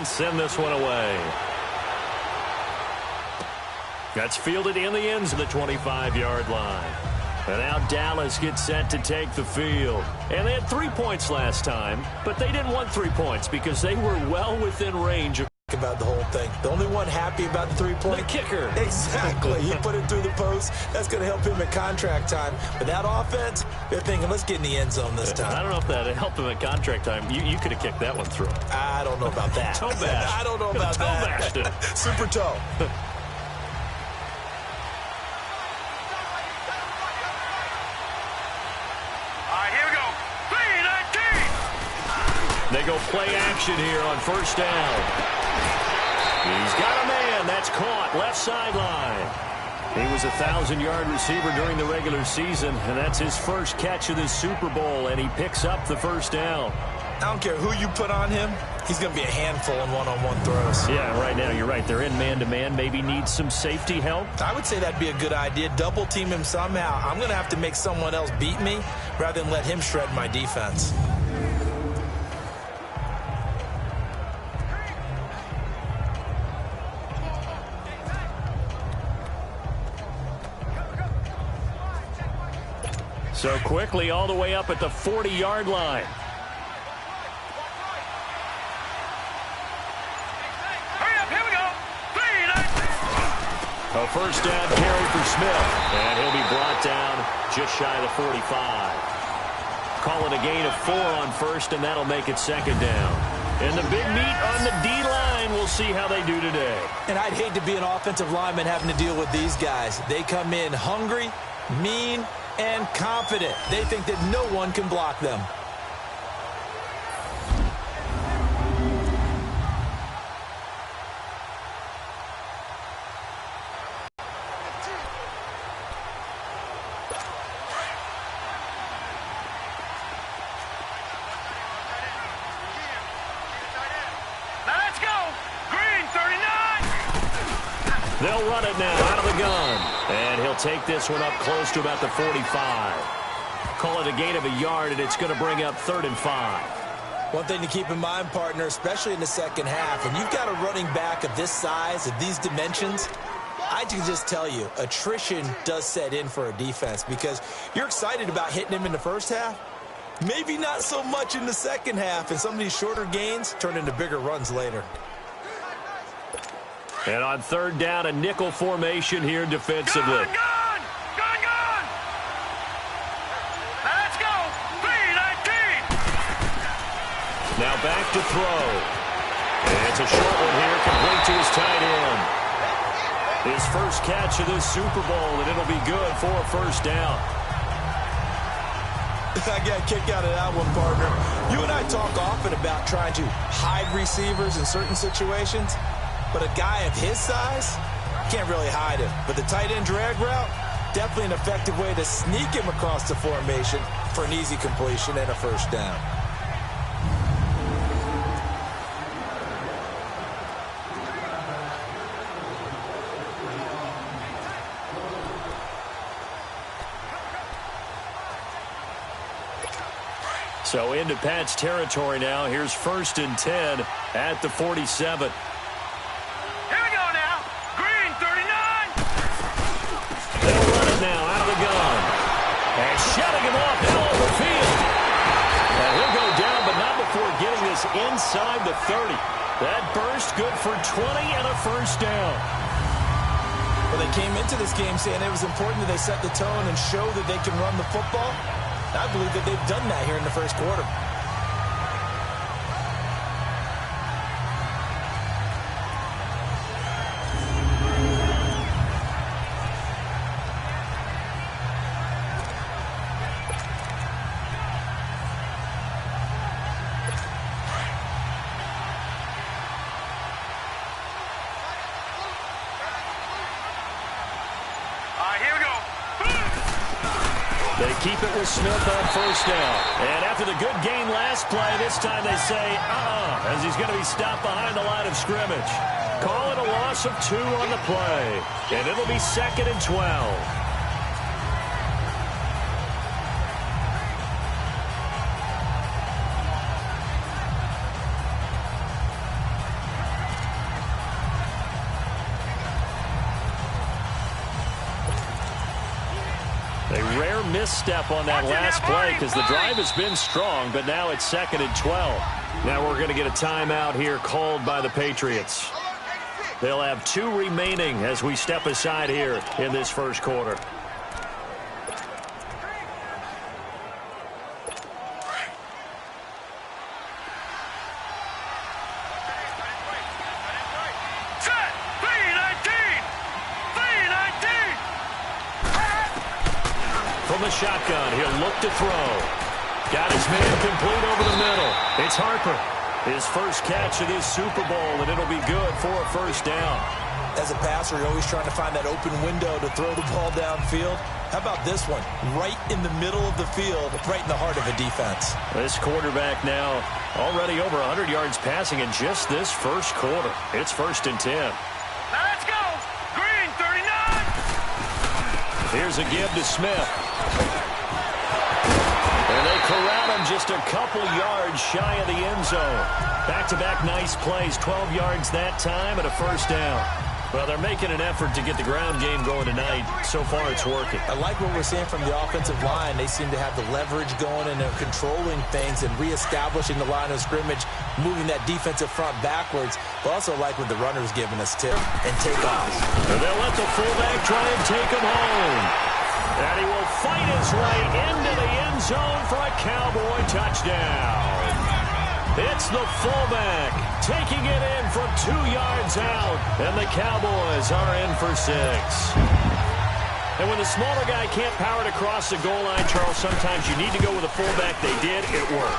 and send this one away. That's fielded in the ends of the 25-yard line. And now Dallas gets set to take the field. And they had 3 points last time, but they didn't want 3 points because they were well within range of about the whole thing. The only one happy about the 3-point. the kicker. Exactly. He put it through the post. That's going to help him at contract time. But that offense, they're thinking, let's get in the end zone this time. I don't know if that helped him at contract time. You could have kicked that one through. I don't know about that. Toe bash. I don't know about that. Toe bashed it. Super toe. They go play action here on first down. He's got a man. That's caught. Left sideline. He was a 1,000-yard receiver during the regular season, and that's his first catch of this Super Bowl, and he picks up the first down. I don't care who you put on him. He's going to be a handful in one-on-one throws. Yeah, right now you're right. They're in man-to-man. Maybe needs some safety help. I would say that'd be a good idea. Double team him somehow. I'm going to have to make someone else beat me rather than let him shred my defense. So quickly all the way up at the 40-yard line. Hurry up, here we go. 3, 9. A first down carry for Smith. And he'll be brought down just shy of the 45. Call it a gain of 4 on first, and that'll make it second down. And the big meat on the D-line, we'll see how they do today. And I'd hate to be an offensive lineman having to deal with these guys. They come in hungry, mean, and confident. They think that no one can block them. Now let's go. Green, 39. They'll run it now out of the gun. And he'll take this one up close to about the 45. Call it a gain of a yard, and it's going to bring up 3rd and 5. One thing to keep in mind, partner, especially in the second half, when you've got a running back of this size, of these dimensions, I can just tell you, attrition does set in for a defense because you're excited about hitting him in the first half. Maybe not so much in the second half, and some of these shorter gains turn into bigger runs later. And on 3rd down, a nickel formation here defensively. Gun. Now let's go. 3, 19. Now back to throw. And it's a short one here, complete to his tight end. His first catch of this Super Bowl, and it'll be good for a first down. I got a kick out of that one, partner. You and I talk often about trying to hide receivers in certain situations. But a guy of his size, can't really hide him. But the tight end drag route, definitely an effective way to sneak him across the formation for an easy completion and a first down. So into Pat's territory now. Here's 1st and 10 at the 47. Now out of the gun. And shutting him off now over the field. And he'll go down, but not before getting this inside the 30. That burst good for 20 and a first down. Well, they came into this game saying it was important that they set the tone and show that they can run the football. I believe that they've done that here in the first quarter. They keep it with Smith on first down. And after the good gain last play, this time they say, as he's going to be stopped behind the line of scrimmage. Call it a loss of 2 on the play. And it'll be 2nd and 12. misstep on that last play because the drive has been strong, but now it's 2nd and 12. Now we're going to get a timeout here called by the Patriots. They'll have 2 remaining as we step aside here in this first quarter. From the shotgun, he'll look to throw. Got his man complete over the middle. It's Harper. His first catch of this Super Bowl, and it'll be good for a first down. As a passer, you're always trying to find that open window to throw the ball downfield. How about this one? Right in the middle of the field, right in the heart of a defense. This quarterback now already over 100 yards passing in just this first quarter. It's 1st and 10. Now let's go. Green, 39. Here's a give to Smith. And they corral him just a couple yards shy of the end zone. Back-to-back nice plays, 12 yards that time and a first down. Well, they're making an effort to get the ground game going tonight. So far, it's working. I like what we're seeing from the offensive line. They seem to have the leverage going, and they're controlling things and reestablishing the line of scrimmage, moving that defensive front backwards. But also like what the runner's giving us tip and take off. And they'll let the fullback try and take him home. And he will fight his way into the end zone for a Cowboy touchdown. It's the fullback taking it in from 2 yards out, and the Cowboys are in for 6. And when the smaller guy can't power it across the goal line, Charles, sometimes you need to go with a fullback. They did. It worked.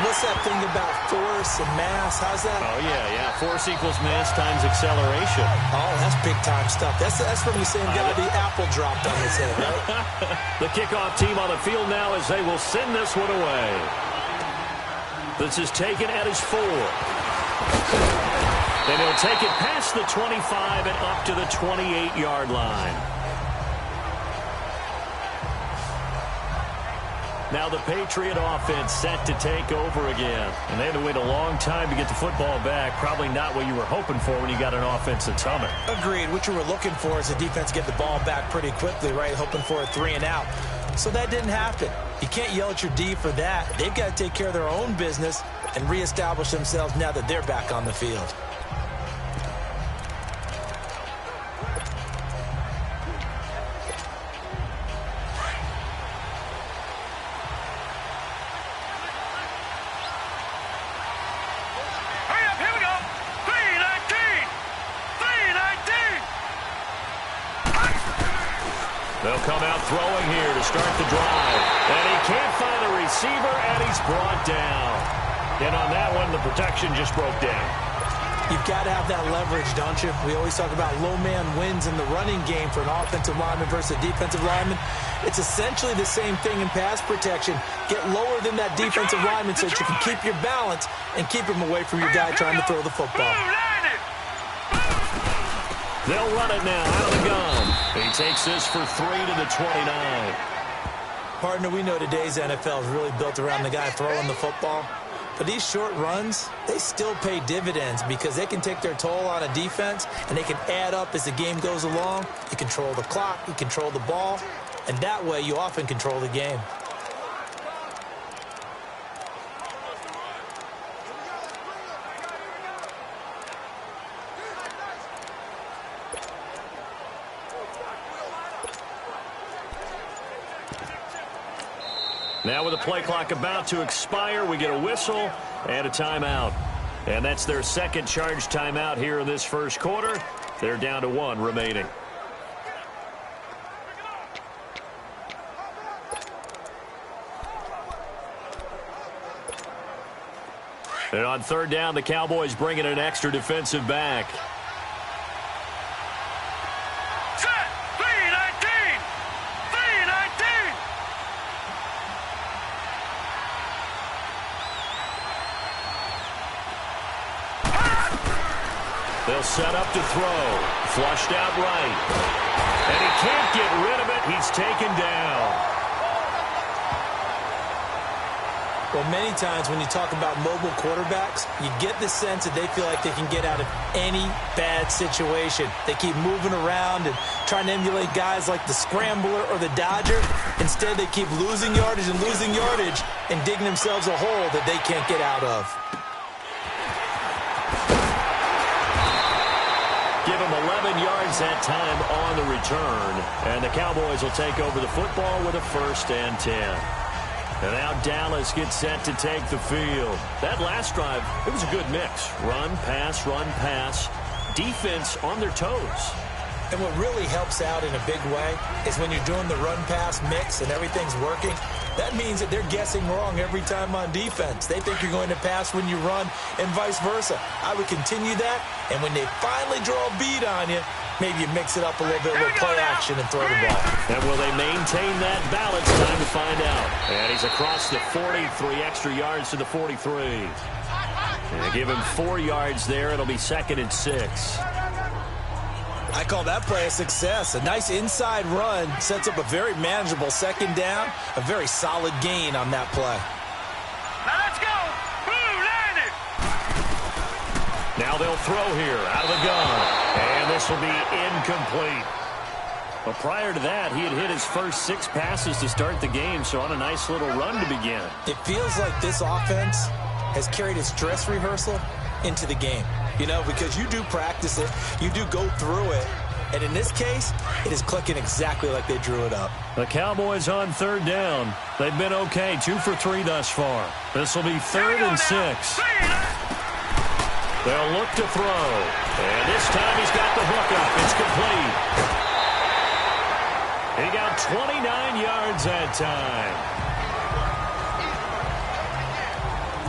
What's that thing about force and mass? How's that? Oh, yeah. Force equals mass times acceleration. Oh, that's big-time stuff. That's from the same guy the apple dropped on his head, right? The kickoff team on the field now as they will send this one away. This is taken at his 4. And he'll take it past the 25 and up to the 28-yard line. Now the Patriot offense set to take over again. And they had to wait a long time to get the football back. Probably not what you were hoping for when you got an offense that's humming. Agreed. What you were looking for is the defense get the ball back pretty quickly, right? Hoping for a 3 and out. So that didn't happen. You can't yell at your D for that. They've got to take care of their own business and reestablish themselves now that they're back on the field. Hurry up, here we go. 319. 319. They'll come out throwing here to start the drive. And he can't find a receiver, and he's brought down. And on that one, the protection just broke down. You've got to have that leverage, don't you? We always talk about low man wins in the running game for an offensive lineman versus a defensive lineman. It's essentially the same thing in pass protection. Get lower than that defensive lineman so that you can keep your balance and keep him away from your guy trying to throw the football. They'll run it now out of the gun. He takes this for 3 to the 29. Partner, we know today's NFL is really built around the guy throwing the football. But these short runs, they still pay dividends because they can take their toll on a defense and they can add up as the game goes along. You control the clock, you control the ball, and that way you often control the game. Now with the play clock about to expire, we get a whistle and a timeout. And that's their second charge timeout here in this first quarter. They're down to 1 remaining. And on 3rd down, the Cowboys bring in an extra defensive back. They'll set up to throw. Flushed out right. And he can't get rid of it. He's taken down. Well, many times when you talk about mobile quarterbacks, you get the sense that they feel like they can get out of any bad situation. They keep moving around and trying to emulate guys like the Scrambler or the Dodger. Instead, they keep losing yardage and digging themselves a hole that they can't get out of. Give him 11 yards that time on the return. And the Cowboys will take over the football with a 1st and 10. And now Dallas gets set to take the field. That last drive, it was a good mix. Run, pass, defense on their toes. And what really helps out in a big way is when you're doing the run-pass mix and everything's working, that means that they're guessing wrong every time on defense. They think you're going to pass when you run and vice versa. I would continue that, and when they finally draw a bead on you, maybe you mix it up a little bit with play action and throw the ball. And will they maintain that balance? Time to find out. And he's across the 40, 3 extra yards to the 43. And give him 4 yards there. It'll be 2nd and 6. I call that play a success. A nice inside run sets up a very manageable 2nd down, a very solid gain on that play. Now let's go. Blue landed. Now they'll throw here out of the gun. And this will be incomplete. Well, prior to that, he had hit his first 6 passes to start the game, so on a nice little run to begin. It feels like this offense has carried its dress rehearsal into the game. You know, because you do practice it, you do go through it, and in this case, it is clicking exactly like they drew it up. The Cowboys on 3rd down. They've been okay, 2 for 3 thus far. This will be 3rd and 6. They'll look to throw, and this time he's got the hook up. It's complete. He got 29 yards that time.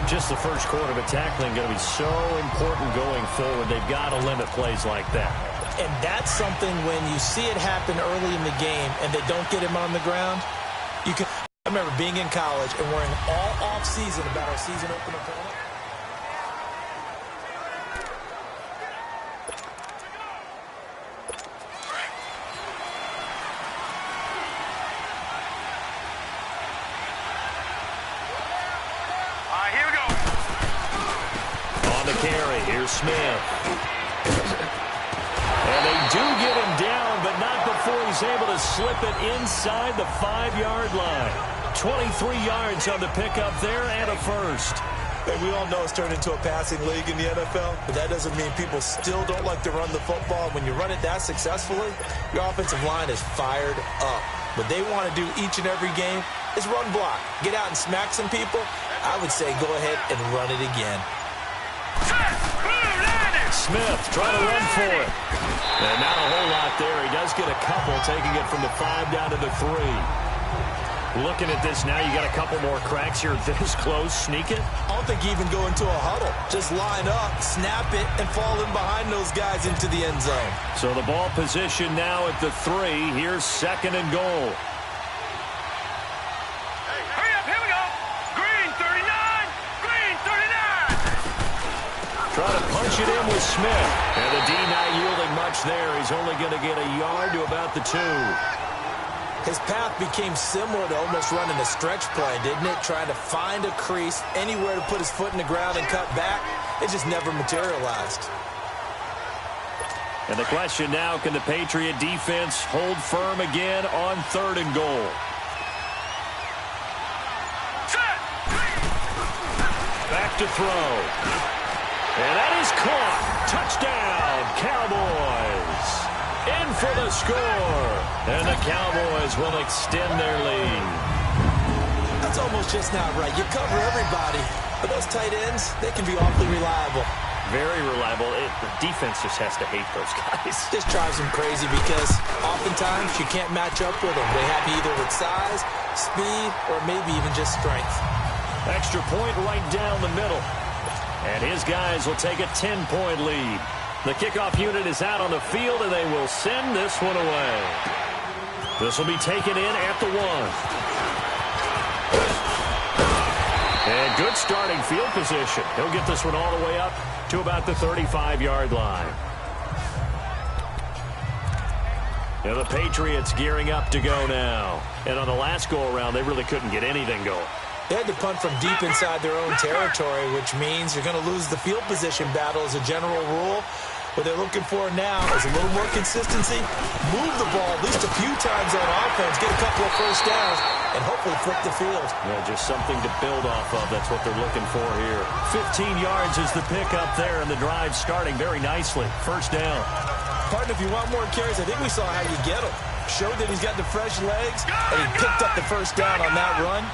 Just the first quarter, but tackling going to be so important going forward. They've got to limit plays like that. And that's something when you see it happen early in the game and they don't get him on the ground. I remember being in college and worrying all off-season about our season opener opponent. Here's Smith. And they do get him down, but not before he's able to slip it inside the 5-yard line. 23 yards on the pickup there and a first. And we all know it's turned into a passing league in the NFL, but that doesn't mean people still don't like to run the football. When you run it that successfully, your offensive line is fired up. What they want to do each and every game is run block. Get out and smack some people. I would say go ahead and run it again. Smith trying to run for it. And not a whole lot there. He does get a couple, taking it from the 5 down to the 3. Looking at this now, you got a couple more cracks here this close. Sneak it. I don't think you even go into a huddle. Just line up, snap it, and fall in behind those guys into the end zone. So the ball position now at the 3. Here's 2nd and goal. Hurry up, here we go. Green 39, green 39. Try to punch it in with Smith. And the D not yielding much there. He's only going to get a yard to about the 2. His path became similar to almost running a stretch play, didn't it? Trying to find a crease, anywhere to put his foot in the ground and cut back. It just never materialized. And the question now, can the Patriot defense hold firm again on 3rd and goal? Back to throw. And that is caught. Touchdown, Cowboys. In for the score. And the Cowboys will extend their lead. That's almost just not right. You cover everybody, but those tight ends, they can be awfully reliable. Very reliable. The defense just has to hate those guys. This drives them crazy because oftentimes you can't match up with them. They have you either with size, speed, or maybe even just strength. Extra point right down the middle. And his guys will take a 10-point lead. The kickoff unit is out on the field, and they will send this one away. This will be taken in at the 1. And good starting field position. He'll get this one all the way up to about the 35-yard line. And the Patriots gearing up to go now. And on the last go-around, they really couldn't get anything going. They had to punt from deep inside their own territory, which means you're going to lose the field position battle as a general rule. What they're looking for now is a little more consistency, move the ball at least a few times on offense, get a couple of first downs, and hopefully flip the field. Yeah, just something to build off of. That's what they're looking for here. 15 yards is the pickup there, and the drive starting very nicely. First down. Partner, if you want more carries, I think we saw how you get him. Showed that he's got the fresh legs, and he picked up the first down on that run.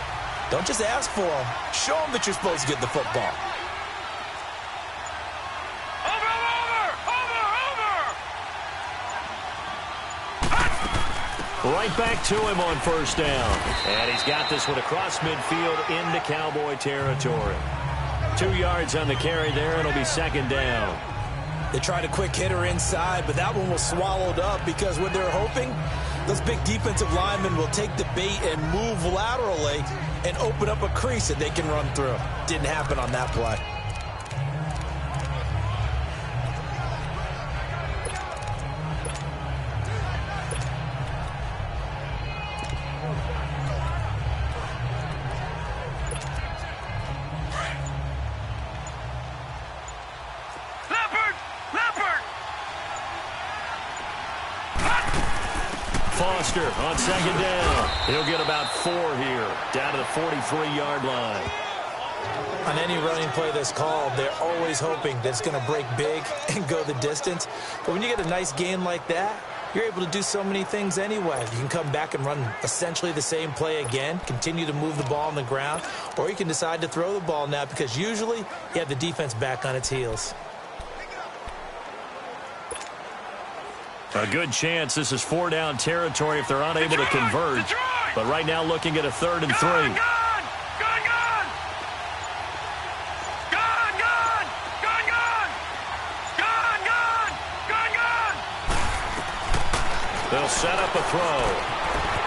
Don't just ask for him. Show him that you're supposed to get the football. Right back to him on first down. And he's got this one across midfield into Cowboy territory. 2 yards on the carry there. It'll be second down. They tried a quick hitter inside, but that one was swallowed up because what they're hoping, those big defensive linemen will take the bait and move laterally and open up a crease that they can run through. Didn't happen on that play. Foster on second down. He'll get about 4 here, down to the 43-yard line. On any running play that's called, they're always hoping that it's going to break big and go the distance. But when you get a nice gain like that, you're able to do so many things anyway. You can come back and run essentially the same play again, continue to move the ball on the ground, or you can decide to throw the ball now because usually you have the defense back on its heels. A good chance this is 4-down territory if they're unable to convert. But right now looking at a 3rd and 3. They'll set up a throw.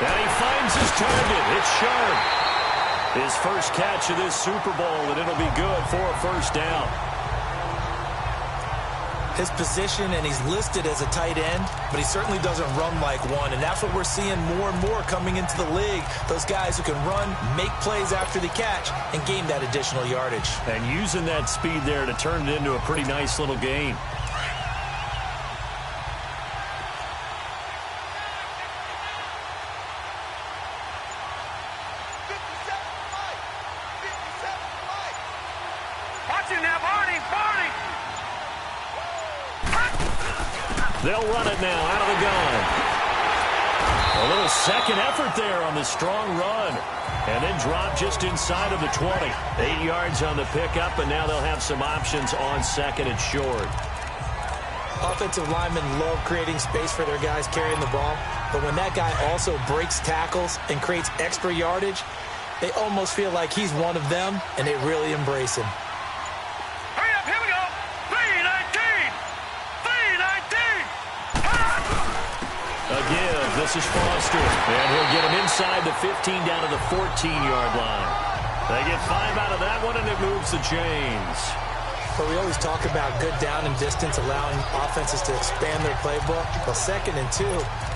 And he finds his target. It's sharp. His first catch of this Super Bowl, and it'll be good for a first down. His position, and he's listed as a tight end, but he certainly doesn't run like one, and that's what we're seeing more and more coming into the league. Those guys who can run, make plays after the catch, and gain that additional yardage. And using that speed there to turn it into a pretty nice little gain. They'll run it now out of the gun. A little second effort there on the strong run. And then drop just inside of the 20. 8 yards on the pickup, and now they'll have some options on second and short. Offensive linemen love creating space for their guys carrying the ball. But when that guy also breaks tackles and creates extra yardage, they almost feel like he's one of them, and they really embrace him. Again, this is Foster, and he'll get him inside the 15 down to the 14-yard line. They get 5 out of that one, and it moves the chains. But we always talk about good down and distance, allowing offenses to expand their playbook. Well, 2nd and 2,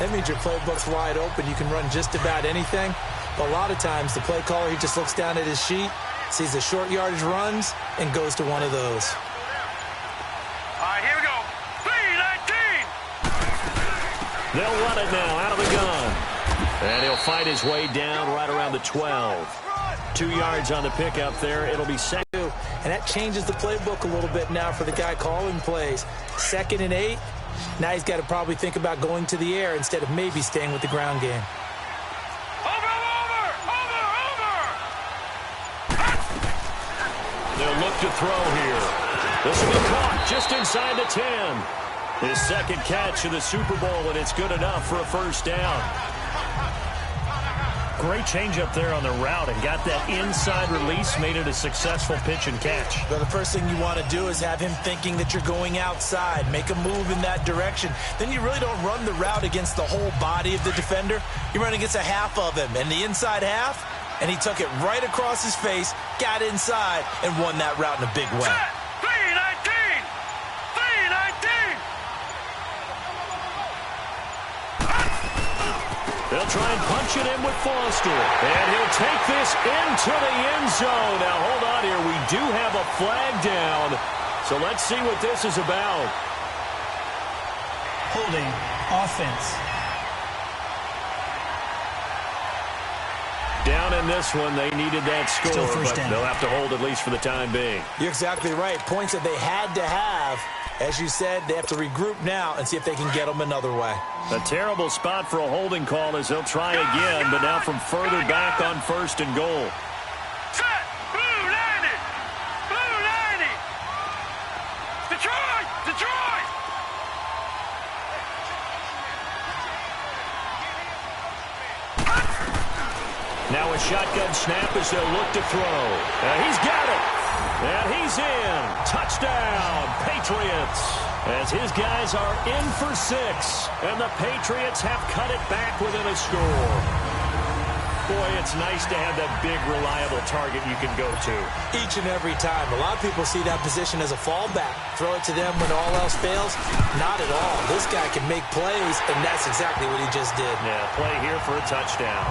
that means your playbook's wide open. You can run just about anything. But a lot of times, the play caller, he just looks down at his sheet, sees the short yardage runs, and goes to one of those. They'll run it now out of the gun. And he'll fight his way down right around the 12. 2 yards on the pickup there. It'll be second. And that changes the playbook a little bit now for the guy calling plays. 2nd and 8. Now he's got to probably think about going to the air instead of maybe staying with the ground game. They'll look to throw here. This will be caught just inside the 10. His second catch of the Super Bowl, and it's good enough for a first down. Great change up there on the route and got that inside release, made it a successful pitch and catch. Well, the first thing you want to do is have him thinking that you're going outside, make a move in that direction. Then you really don't run the route against the whole body of the defender. You run against a half of him, and the inside half, and he took it right across his face, got inside, and won that route in a big way. They'll They'll try and punch it in with Foster. And he'll take this into the end zone. Now, hold on here. We do have a flag down. So let's see what this is about. Holding offense. Down in this one, they needed that score, but down. they'll have to hold at least for the time being. You're exactly right. Points that they had to have. As you said, they have to regroup now and see if they can get them another way. A terrible spot for a holding call as they'll try again, but now from further back on 1st and goal. Set. Blue 90. Blue 90. Detroit. Detroit. Now a shotgun snap as they'll look to throw. And he's got it. And he's in. Touchdown, Patriots. As his guys are in for 6. And the Patriots have cut it back within a score. Boy, it's nice to have that big, reliable target you can go to. Each and every time. A lot of people see that position as a fallback. Throw it to them when all else fails. Not at all. This guy can make plays, and that's exactly what he just did. Yeah, play here for a touchdown.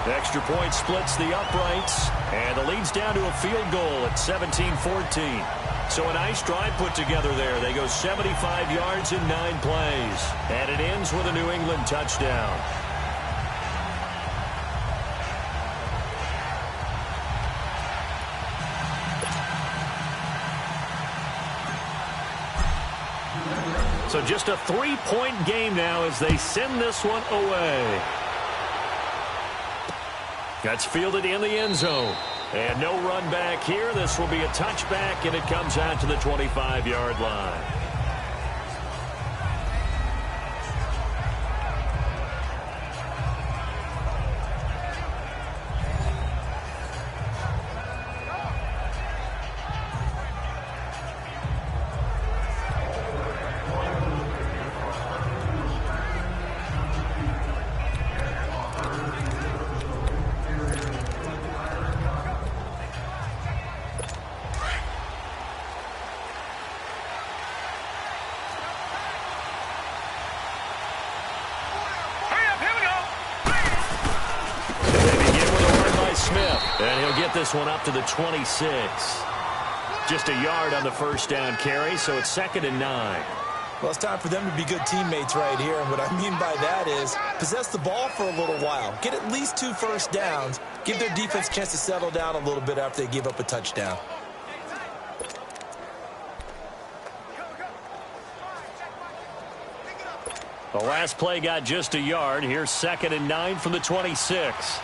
The extra point splits the uprights, and the lead's down to a field goal at 17-14. So a nice drive put together there. They go 75 yards in 9 plays, and it ends with a New England touchdown. So just a 3-point game now as they send this one away. That's fielded in the end zone. And no run back here. This will be a touchback, and it comes out to the 25-yard line. And he'll get this one up to the 26. Just a yard on the first down carry, so it's 2nd and 9. Well, it's time for them to be good teammates right here. And what I mean by that is possess the ball for a little while. Get at least 2 first downs. Give their defense a chance to settle down a little bit after they give up a touchdown. The last play got just a yard. Here's 2nd and 9 from the 26.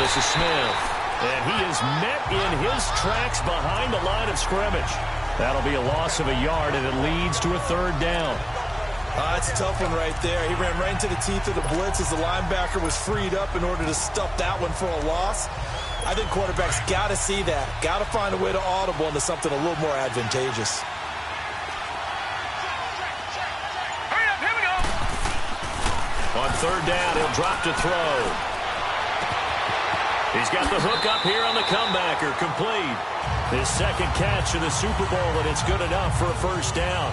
This is Smith, and he is met in his tracks behind the line of scrimmage. That'll be a loss of a yard, and it leads to a 3rd down. That's a tough one right there. He ran right into the teeth of the blitz as the linebacker was freed up in order to stuff that one for a loss. I think quarterbacks got to see that. Got to find a way to audible into something a little more advantageous. Here we go. On 3rd down, he'll drop to throw. He's got the hook up here on the comebacker, complete. His 2nd catch of the Super Bowl, and it's good enough for a 1st down.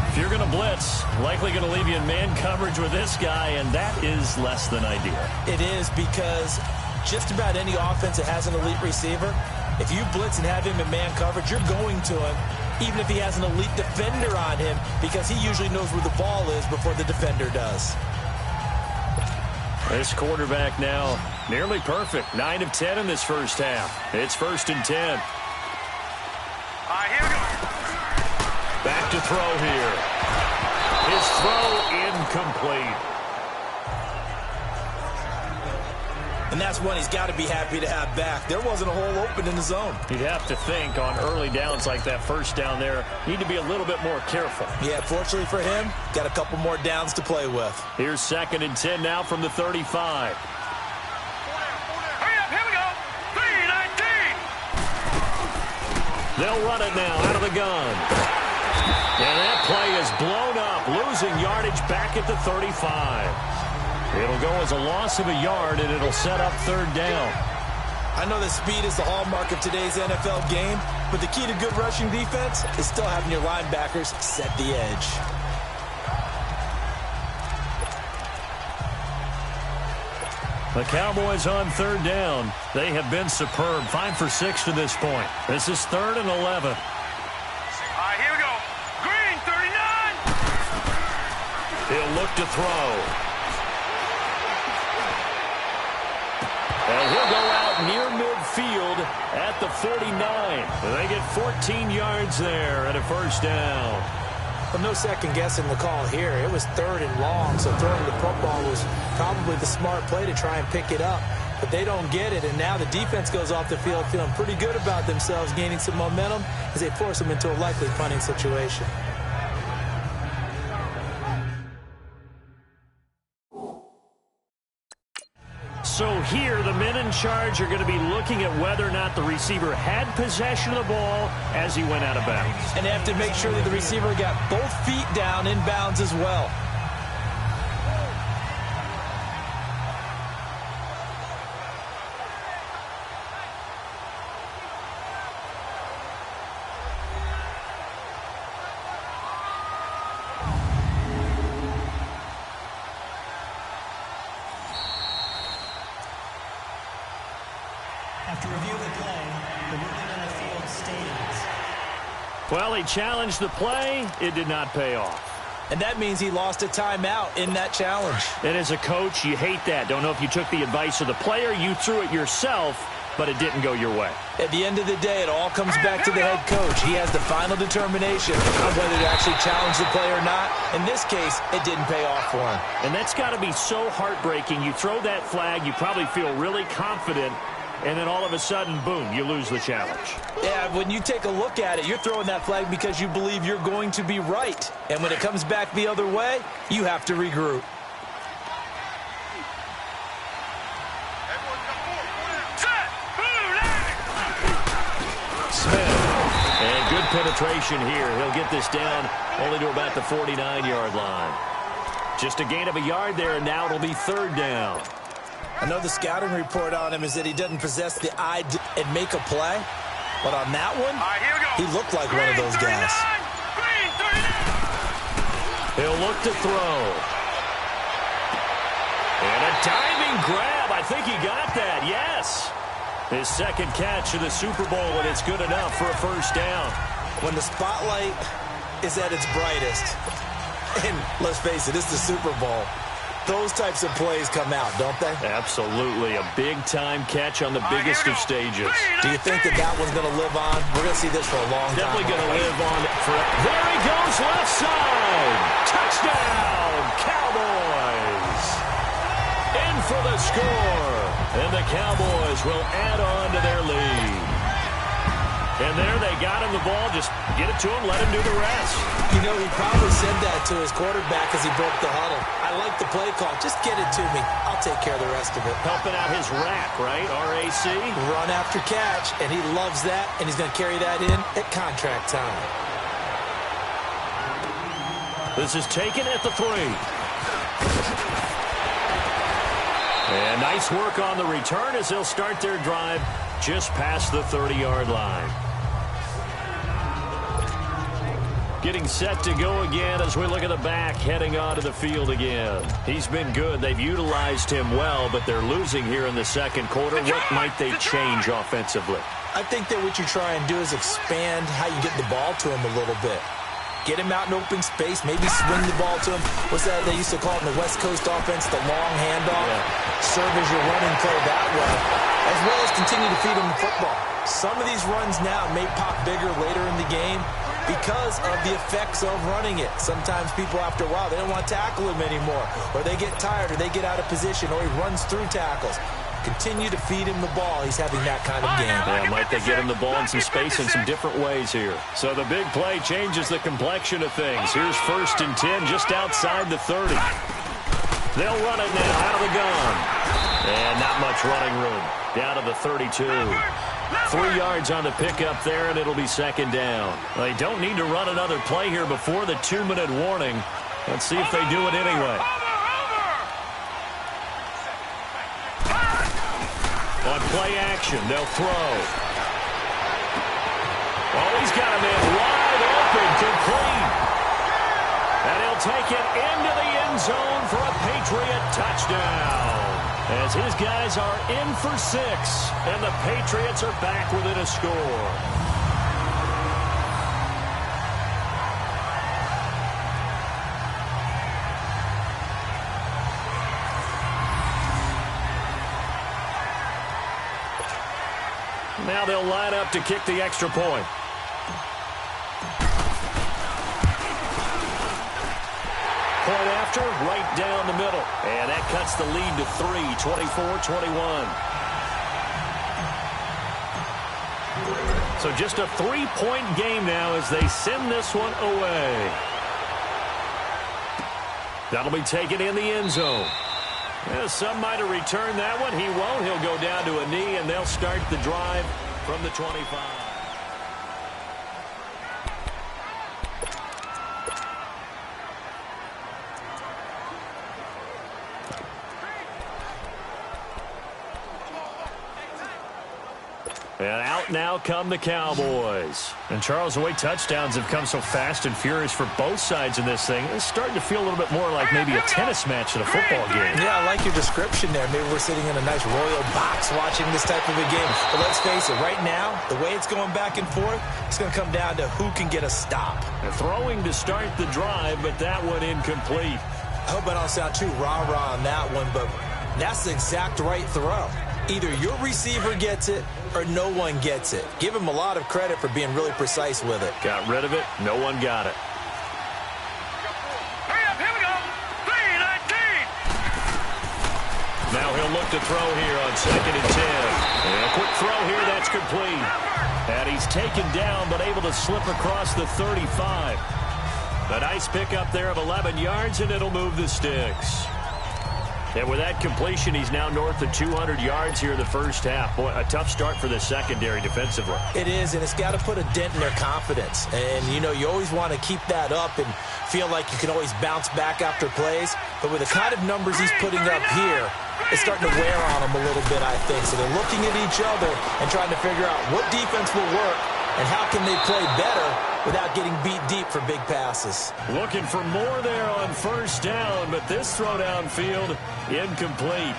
If you're going to blitz, likely going to leave you in man coverage with this guy, and that is less than ideal. It is, because just about any offense that has an elite receiver, if you blitz and have him in man coverage, you're going to him, even if he has an elite defender on him, because he usually knows where the ball is before the defender does. This quarterback now nearly perfect. 9 of 10 in this first half. It's 1st and 10. Here we go. Back to throw here. His throw incomplete. And that's one he's got to be happy to have back. There wasn't a hole open in the zone. You'd have to think on early downs like that 1st down there, need to be a little bit more careful. Yeah, fortunately for him, got a couple more downs to play with. Here's 2nd and 10 now from the 35. Hurry up, here we go. 3-19. They'll run it now out of the gun. And that play is blown up, losing yardage back at the 35. It'll go as a loss of a yard, and it'll set up 3rd down. I know that speed is the hallmark of today's NFL game, but the key to good rushing defense is still having your linebackers set the edge. The Cowboys on third down. They have been superb. 5 for 6 to this point. This is 3rd and 11. All right, here we go. Green, 39. He'll look to throw. And he'll go out near midfield at the 49. They get 14 yards there and a first down. Well, no second guessing the call here. It was 3rd and long, so throwing the football was probably the smart play to try and pick it up. But they don't get it, and now the defense goes off the field feeling pretty good about themselves, gaining some momentum as they force them into a likely punting situation. So here, the men in charge are going to be looking at whether or not the receiver had possession of the ball as he went out of bounds. And they have to make sure that the receiver got both feet down in bounds as well. After review of the play, the movement on the field stands. Well, he challenged the play. It did not pay off. And that means he lost a timeout in that challenge. And as a coach, you hate that. Don't know if you took the advice of the player. You threw it yourself, but it didn't go your way. At the end of the day, it all comes back to the head coach. He has the final determination on whether to actually challenge the play or not. In this case, it didn't pay off for him. And that's got to be so heartbreaking. You throw that flag, you probably feel really confident, and then all of a sudden, boom, you lose the challenge. Yeah, when you take a look at it, you're throwing that flag because you believe you're going to be right. And when it comes back the other way, you have to regroup. Smith. And good penetration here. He'll get this down only to about the 49-yard line. Just a gain of a yard there, and now it'll be 3rd down. I know the scouting report on him is that he doesn't possess the eye and make a play. But on that one, he looked like one of those guys. He'll look to throw. And a diving grab. I think he got that, yes. His second catch of the Super Bowl, and it's good enough for a first down. When the spotlight is at its brightest, and let's face it, it's the Super Bowl, those types of plays come out, don't they? Absolutely. A big-time catch on the biggest of stages. Do you think that that one's going to live on? We're going to see this for a long time. Definitely going to live on forever. There he goes, left side. Touchdown, Cowboys. In for the score. And the Cowboys will add on to their lead. And there they got him the ball. Just get it to him, let him do the rest. You know, he probably said that to his quarterback as he broke the huddle. I like the play call. Just get it to me. I'll take care of the rest of it. Helping out his rack, right? RAC. Run after catch, and he loves that, and he's going to carry that in at contract time. This is taken at the 3. And nice work on the return as they'll start their drive just past the 30-yard line. Getting set to go again as we look at the back heading onto the field again. He's been good. They've utilized him well, but they're losing here in the second quarter. What might they change offensively? I think that what you try and do is expand how you get the ball to him a little bit. Get him out in open space, maybe swing the ball to him. What's that they used to call it in the West Coast offense, the long handoff? Yeah. Serve as your running play that way, as well as continue to feed him the football. Some of these runs now may pop bigger later in the game because of the effects of running it. Sometimes people, after a while, they don't want to tackle him anymore, or they get tired, or they get out of position, or he runs through tackles. Continue to feed him the ball. He's having that kind of game. Yeah, might they get him the ball in some space in some different ways here. So the big play changes the complexion of things. Here's 1st and 10 just outside the 30. They'll run it now out of the gun. And not much running room. Down to the 32. 3 yards on the pickup there, and it'll be 2nd down. They don't need to run another play here before the 2-minute warning. Let's see if they do it anyway. On Play action. They'll throw. Oh, he's got a man wide open, complete. And he'll take it into the end zone for a Patriot touchdown. As his guys are in for 6, and the Patriots are back within a score. Now they'll line up to kick the extra point. Point after, right down the middle. And that cuts the lead to 3, 24-21. So just a 3-point game now as they send this one away. That'll be taken in the end zone. Yeah, some might have returned that one. He won't. He'll go down to a knee, and they'll start the drive from the 25. And out now come the Cowboys. And, Charles, the way touchdowns have come so fast and furious for both sides in this thing, it's starting to feel a little bit more like maybe a tennis match than a football game. Yeah, I like your description there. Maybe we're sitting in a nice royal box watching this type of a game. But let's face it, right now, the way it's going back and forth, it's going to come down to who can get a stop. They're throwing to start the drive, but that one incomplete. I hope I don't sound too rah-rah on that one, but that's the exact right throw. Either your receiver gets it or no one gets it. Give him a lot of credit for being really precise with it. Got rid of it. No one got it. Hurry up, here we go. 3-19. Now he'll look to throw here on 2nd and 10. And a quick throw here, that's complete. And he's taken down but able to slip across the 35. A nice pickup there of 11 yards, and it'll move the sticks. And with that completion, he's now north of 200 yards here in the first half. Boy, a tough start for the secondary defensively. It is, and it's got to put a dent in their confidence. And, you know, you always want to keep that up and feel like you can always bounce back after plays. But with the kind of numbers he's putting up here, it's starting to wear on them a little bit, I think. So they're looking at each other and trying to figure out what defense will work and how can they play better without getting beat deep for big passes. Looking for more there on first down, but this throw downfield incomplete.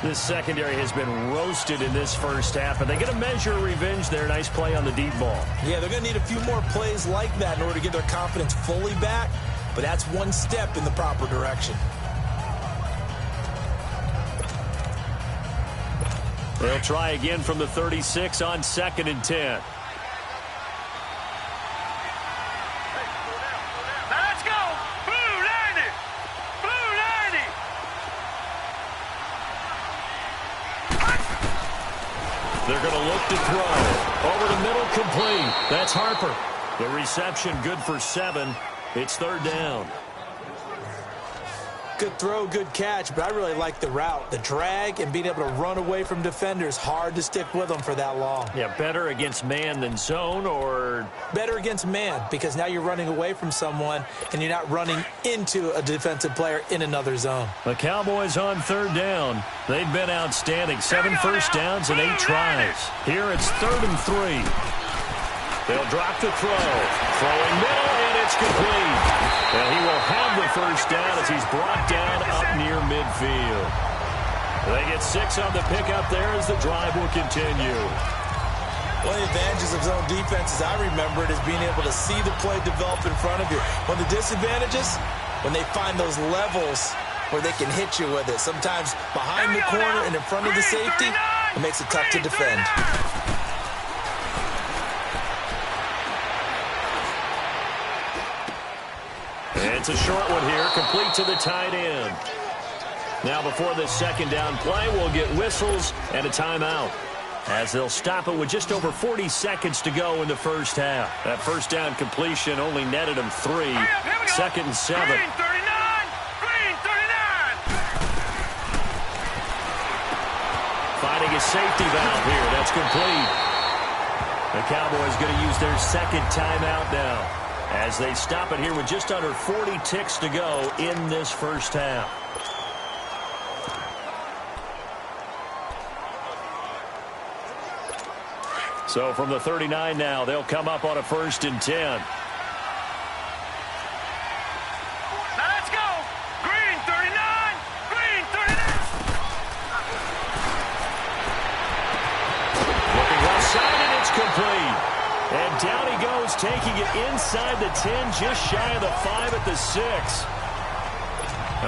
This secondary has been roasted in this first half, and they're going to measure revenge there. Nice play on the deep ball. Yeah, they're going to need a few more plays like that in order to get their confidence fully back, but that's one step in the proper direction. They'll try again from the 36 on 2nd and 10. They're going to look to throw. Over the middle, complete. That's Harper. The reception good for 7. It's 3rd down. Good throw, good catch, but I really like the route. The drag and being able to run away from defenders, hard to stick with them for that long. Yeah, better against man than zone, or? Better against man, because now you're running away from someone and you're not running into a defensive player in another zone. The Cowboys on 3rd down. They've been outstanding. 7 first downs and 8 tries. Here it's 3rd and 3. They'll drop the throw. Throwing middle, and it's complete. And he will have the first down as he's brought down up near midfield. They get 6 on the pickup there as the drive will continue. One of the advantages of zone defense, as I remember it, is being able to see the play develop in front of you. One of the disadvantages, when they find those levels where they can hit you with it. Sometimes behind the corner and in front of the safety, it makes it tough to defend. And it's a short one here, complete to the tight end. Now before this 2nd down play, we'll get whistles and a timeout, as they'll stop it with just over 40 seconds to go in the first half. That first down completion only netted him 3. 2nd and 7. Green 39! Green 39! Finding a safety valve here. That's complete. The Cowboys going to use their 2nd timeout now, as they stop it here with just under 40 ticks to go in this first half. So from the 39 now, they'll come up on a 1st and 10. Now let's go. Green 39. Green 39. Looking left side, and it's complete. And down he goes, taking it inside the 10, just shy of the 5 at the 6.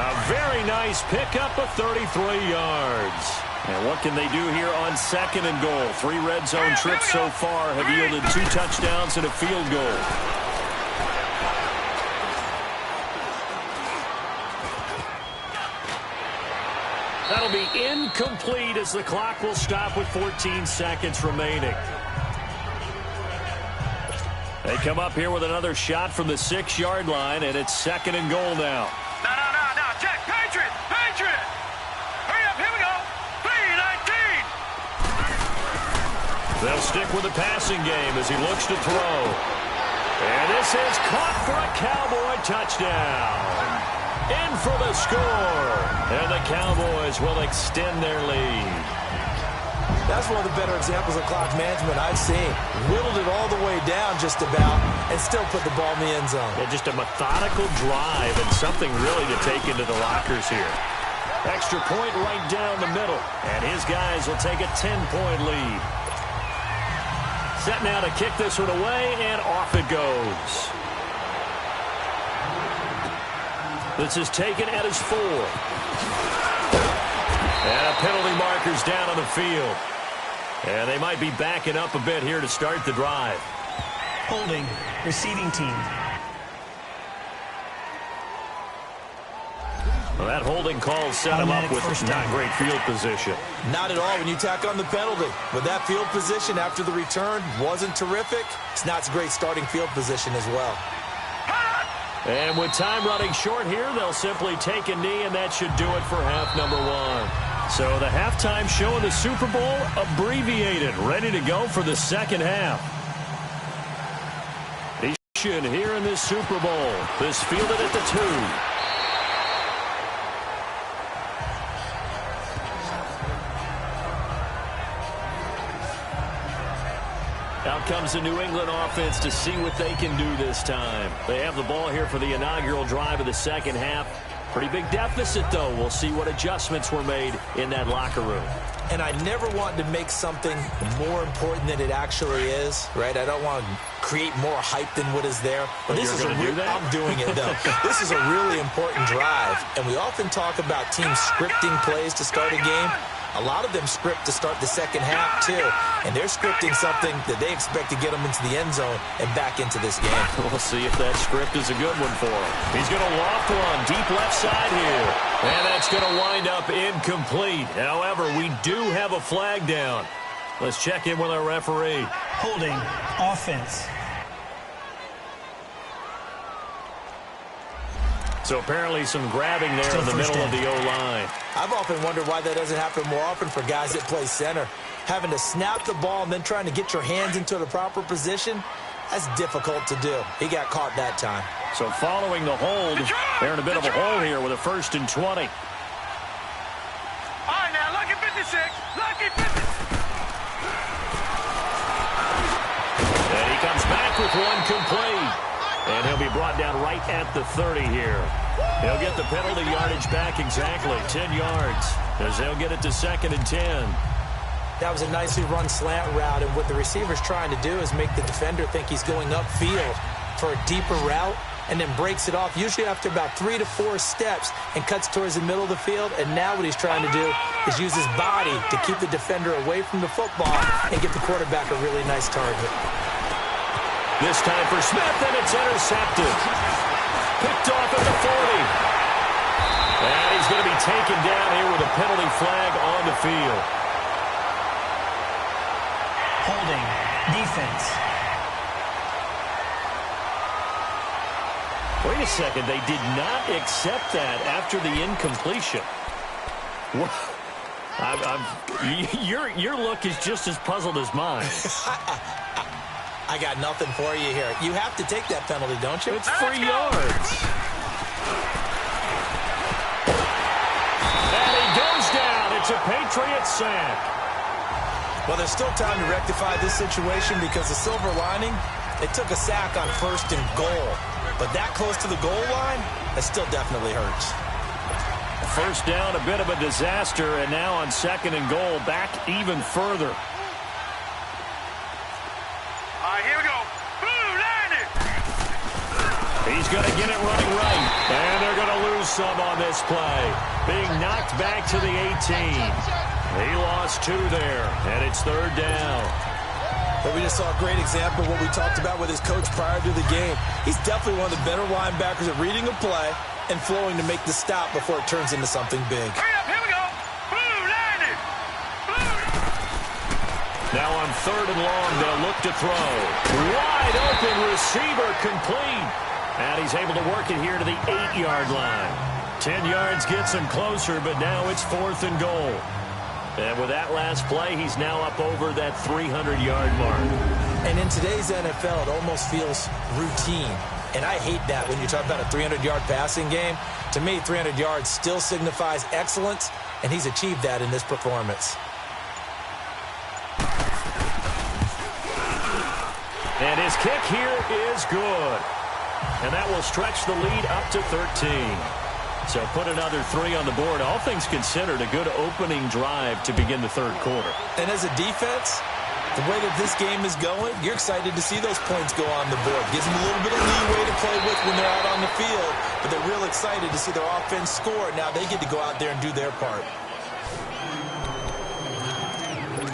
A very nice pickup of 33 yards. And what can they do here on 2nd and goal? 3 red zone trips so far have yielded 2 touchdowns and a field goal. That'll be incomplete as the clock will stop with 14 seconds remaining. They come up here with another shot from the 6-yard line, and it's 2nd and goal now. No. Check. Patriot. Hurry up. Here we go. 3-19. They'll stick with the passing game as he looks to throw. And this is caught for a Cowboy touchdown. In for the score. And the Cowboys will extend their lead. That's one of the better examples of clock management I've seen. Whittled it all the way down just about and still put the ball in the end zone. Yeah, just a methodical drive and something really to take into the lockers here. Extra point right down the middle. And his guys will take a 10-point lead. Set now to kick this one away, and off it goes. This is taken at his 4. And a penalty marker's down on the field. And they might be backing up a bit here to start the drive. Holding, receiving team. Well, that holding call set him up with not great field position. Not at all when you tack on the penalty. But that field position after the return wasn't terrific. It's not a great starting field position as well. And with time running short here, they'll simply take a knee, and that should do it for half number 1. So the halftime show in the Super Bowl abbreviated, ready to go for the second half. Here in this Super Bowl, this fielded at the 2. Out comes the New England offense to see what they can do this time. They have the ball here for the inaugural drive of the second half. Pretty big deficit, though. We'll see what adjustments were made in that locker room. And I never want to make something more important than it actually is, right? I don't want to create more hype than what is there. But this is I'm doing it, though. This is a really important drive. And we often talk about teams scripting plays to start a game. A lot of them script to start the second half, too. And they're scripting something that they expect to get them into the end zone and back into this game. We'll see if that script is a good one for him. He's going to loft one deep left side here. And that's going to wind up incomplete. However, we do have a flag down. Let's check in with our referee. Holding, offense. So apparently some grabbing there in the middle of the O-line. I've often wondered why that doesn't happen more often for guys that play center. Having to snap the ball and then trying to get your hands into the proper position, that's difficult to do. He got caught that time. So following the hold, they're in a bit of a hole here with a 1st and 20. All right, now, lucky 56. Lucky 56. And he comes back with one complete. And he'll be brought down right at the 30 here. He'll get the penalty yardage back exactly, 10 yards, as they'll get it to 2nd and 10. That was a nicely run slant route, and what the receiver's trying to do is make the defender think he's going upfield for a deeper route, and then breaks it off, usually after about 3 to 4 steps, and cuts towards the middle of the field. And now what he's trying to do is use his body to keep the defender away from the football and give the quarterback a really nice target. This time for Smith, and it's intercepted. Picked off at the 40. And he's going to be taken down here with a penalty flag on the field. Holding, defense. Wait a second, they did not accept that after the incompletion. Your look is just as puzzled as mine. I got nothing for you here. You have to take that penalty, don't you? It's 3 yards. And he goes down. It's a Patriot sack. Well, there's still time to rectify this situation because the silver lining, it took a sack on 1st and goal. But that close to the goal line, that still definitely hurts. First down, a bit of a disaster, and now on 2nd and goal, back even further. All right, here we go. Blue, landed. He's going to get it running right, and they're going to lose some on this play. Being knocked back to the 18. He lost 2 there, and it's 3rd down. But we just saw a great example of what we talked about with his coach prior to the game. He's definitely one of the better linebackers at reading a play and flowing to make the stop before it turns into something big. Hurry up, here we go. Blue, landed. Blue. Now on 3rd and long, they'll look to throw. Wide open receiver complete. And he's able to work it here to the 8-yard line. 10 yards gets him closer, but now it's 4th and goal. And with that last play, he's now up over that 300-yard mark. And in today's NFL, it almost feels routine. And I hate that when you talk about a 300-yard passing game. To me, 300 yards still signifies excellence, and he's achieved that in this performance. And his kick here is good. And that will stretch the lead up to 13. So put another 3 on the board. All things considered, a good opening drive to begin the 3rd quarter. And as a defense, the way that this game is going, you're excited to see those points go on the board. Gives them a little bit of leeway to play with when they're out on the field. But they're real excited to see their offense score. Now they get to go out there and do their part.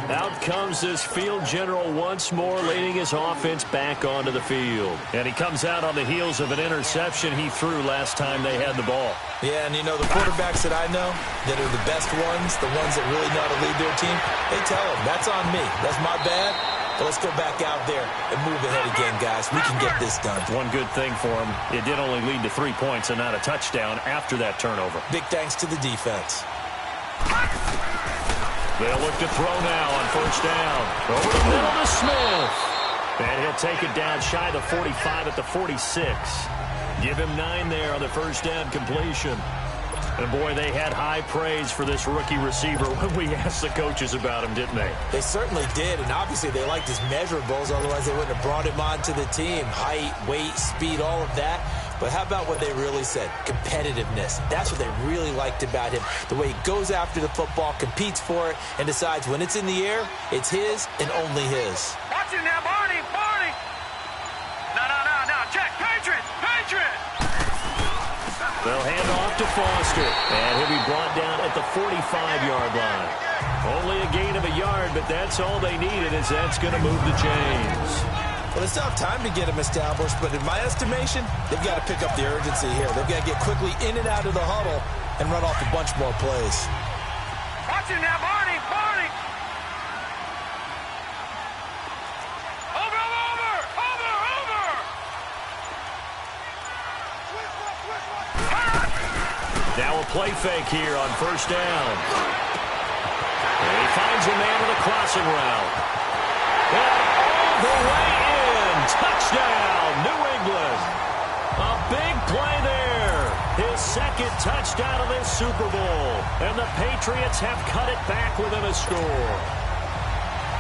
Out comes this field general once more, leading his offense back onto the field. And he comes out on the heels of an interception he threw last time they had the ball. Yeah, and you know, the quarterbacks that I know that are the best ones, the ones that really know how to lead their team, they tell them, that's on me. That's my bad. But let's go back out there and move ahead again, guys. We can get this done. One good thing for him, it did only lead to 3 points and not a touchdown after that turnover. Big thanks to the defense. They'll look to throw now on 1st down. Over the middle to Smith. And he'll take it down shy of the 45 at the 46. Give him 9 there on the 1st down completion. And, boy, they had high praise for this rookie receiver when we asked the coaches about him, didn't they? They certainly did, and obviously they liked his measurables. Otherwise, they wouldn't have brought him onto the team. Height, weight, speed, all of that. But how about what they really said? Competitiveness. That's what they really liked about him. The way he goes after the football, competes for it, and decides when it's in the air, it's his and only his. Watch it now, Barney, Barney. No, check, Patriot, Patriot. They'll hand off to Foster, and he'll be brought down at the 45-yard line. Only a gain of a yard, but that's all they needed, as that's going to move the chains. Well, they still have time to get him established, but in my estimation, they've got to pick up the urgency here. They've got to get quickly in and out of the huddle and run off a bunch more plays. Watch it now, Barney, Barney. Over. Now a play fake here on 1st down. And he finds a man with a crossing route. And all the way in. Touchdown, New England. A big play there. His 2nd touchdown of this Super Bowl. And the Patriots have cut it back within a score.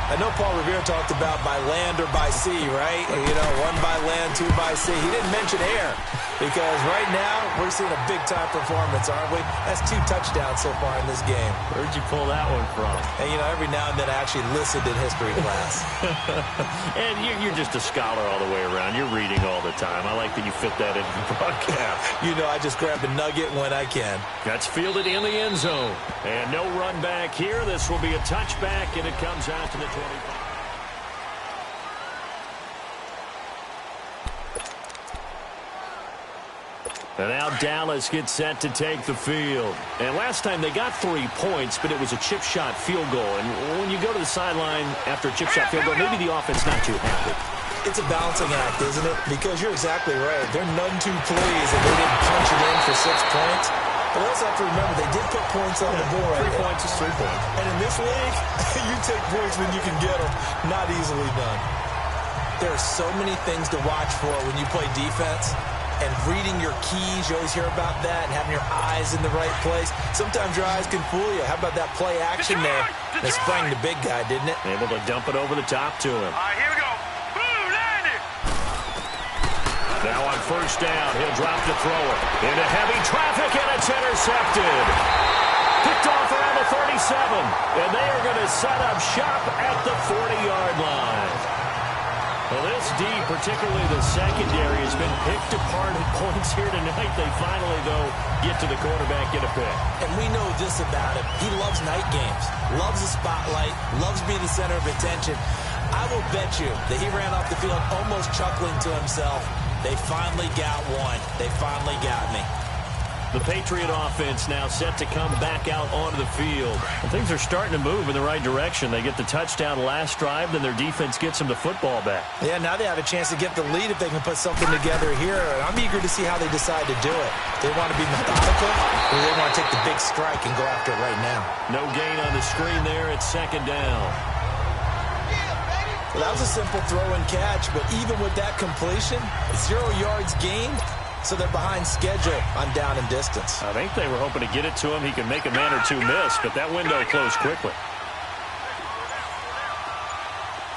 I know Paul Revere talked about by land or by sea, right? You know, 1 by land, 2 by sea. He didn't mention air because right now we're seeing a big-time performance, aren't we? That's 2 touchdowns so far in this game. Where'd you pull that one from? And, you know, every now and then I actually listened in history class. And you're just a scholar all the way around. You're reading all the time. I like that you fit that into the broadcast. You know, I just grab a nugget when I can. That's fielded in the end zone. And no run back here. This will be a touchback, and it comes out to the 25. And now Dallas gets set to take the field. And last time they got 3 points, but it was a chip shot field goal. And when you go to the sideline after a chip shot field goal, maybe the offense not too happy. It's a balancing act, isn't it? Because you're exactly right. They're none too pleased that they didn't punch it in for 6 points. But we also have to remember they did put points on the board. 3 points is 3 points. And in this league, you take points when you can get them. Not easily done. There are so many things to watch for when you play defense. and reading your keys. You always hear about that, and having your eyes in the right place. Sometimes your eyes can fool you. How about that play action there? They sprang the big guy, didn't it? Able to dump it over the top to him. All right, here we go. Boom, landed. Now on first down, he'll drop to throw it. Into heavy traffic, and it's intercepted. Picked off around the 37, and they are going to set up shop at the 40-yard line. Well, this D, particularly the secondary, has been picked apart at points here tonight. They finally, though, get to the quarterback, get a pick. And we know this about him. He loves night games, loves the spotlight, loves being the center of attention. I will bet you that he ran off the field almost chuckling to himself. They finally got one. They finally got me. The Patriot offense now set to come back out onto the field. Well, things are starting to move in the right direction. They get the touchdown last drive, then their defense gets them the football back. Yeah, now they have a chance to get the lead if they can put something together here. And I'm eager to see how they decide to do it. They want to be methodical, or they want to take the big strike and go after it right now. No gain on the screen there. It's second down. Well, that was a simple throw and catch, but even with that completion, 0 yards gained. So they're behind schedule on down and distance. I think they were hoping to get it to him. He could make a man or two miss, but that window closed quickly.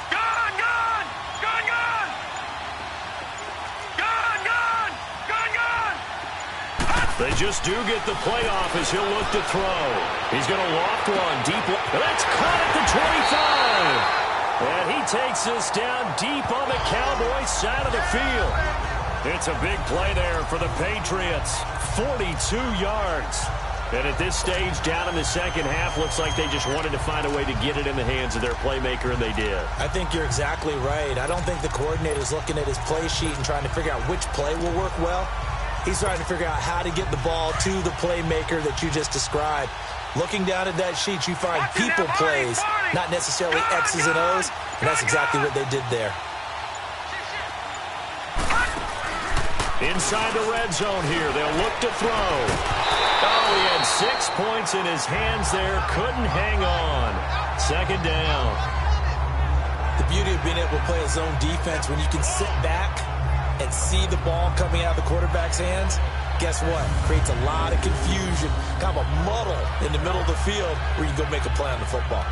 Gun, gun! Gun, gun! Gun, gun! Gun, gun! They just do get the playoff as he'll look to throw. He's going to loft one deep. That's caught at the 25. And he takes this down deep on the Cowboys side of the field. It's a big play there for the Patriots. 42 yards. And at this stage, down in the second half, looks like they just wanted to find a way to get it in the hands of their playmaker, and they did. I think you're exactly right. I don't think the coordinator's looking at his play sheet and trying to figure out which play will work well. He's trying to figure out how to get the ball to the playmaker that you just described. Looking down at that sheet, you find people plays, not necessarily X's and O's, and that's exactly what they did there. Inside the red zone here, they'll look to throw. Oh, he had 6 points in his hands there, couldn't hang on. Second down. The beauty of being able to play a zone defense, when you can sit back and see the ball coming out of the quarterback's hands, guess what? Creates a lot of confusion, kind of a muddle in the middle of the field where you can go make a play on the football.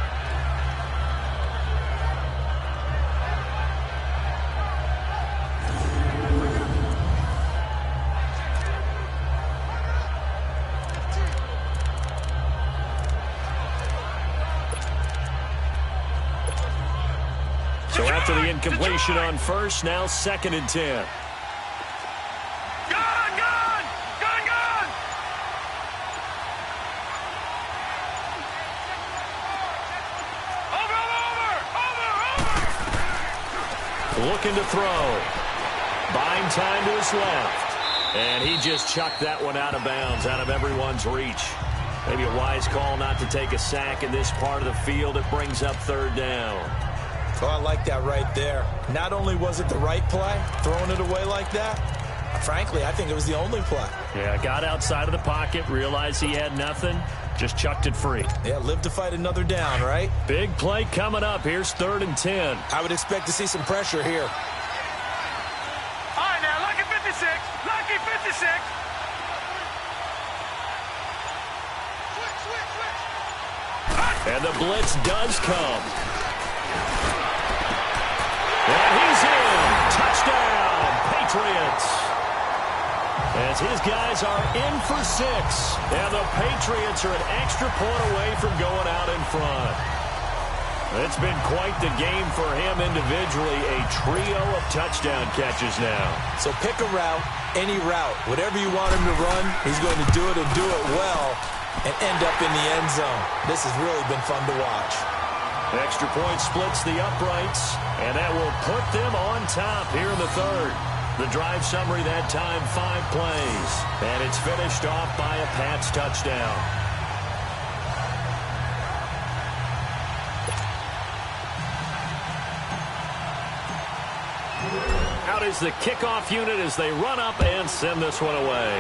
So after the incompletion on first, now 2nd and 10. Gun, gun! Gun, gun! Over! Looking to throw. Buying time to his left. And he just chucked that one out of bounds, out of everyone's reach. Maybe a wise call not to take a sack in this part of the field. It brings up 3rd down. Oh, I like that right there. Not only was it the right play, throwing it away like that, frankly, I think it was the only play. Yeah, got outside of the pocket, realized he had nothing, just chucked it free. Yeah, live to fight another down, right? Big play coming up. Here's 3rd and 10. I would expect to see some pressure here. All right, now, lucky 56. Lucky 56. And the blitz does come. And he's in. Touchdown, Patriots. As his guys are in for 6. And the Patriots are an extra point away from going out in front. It's been quite the game for him individually. A trio of touchdown catches now. So pick a route, any route. Whatever you want him to run, he's going to do it and do it well and end up in the end zone. This has really been fun to watch. Extra point splits the uprights, and that will put them on top here in the 3rd. The drive summary that time, 5 plays. And it's finished off by a Pats touchdown. Out is the kickoff unit as they run up and send this one away.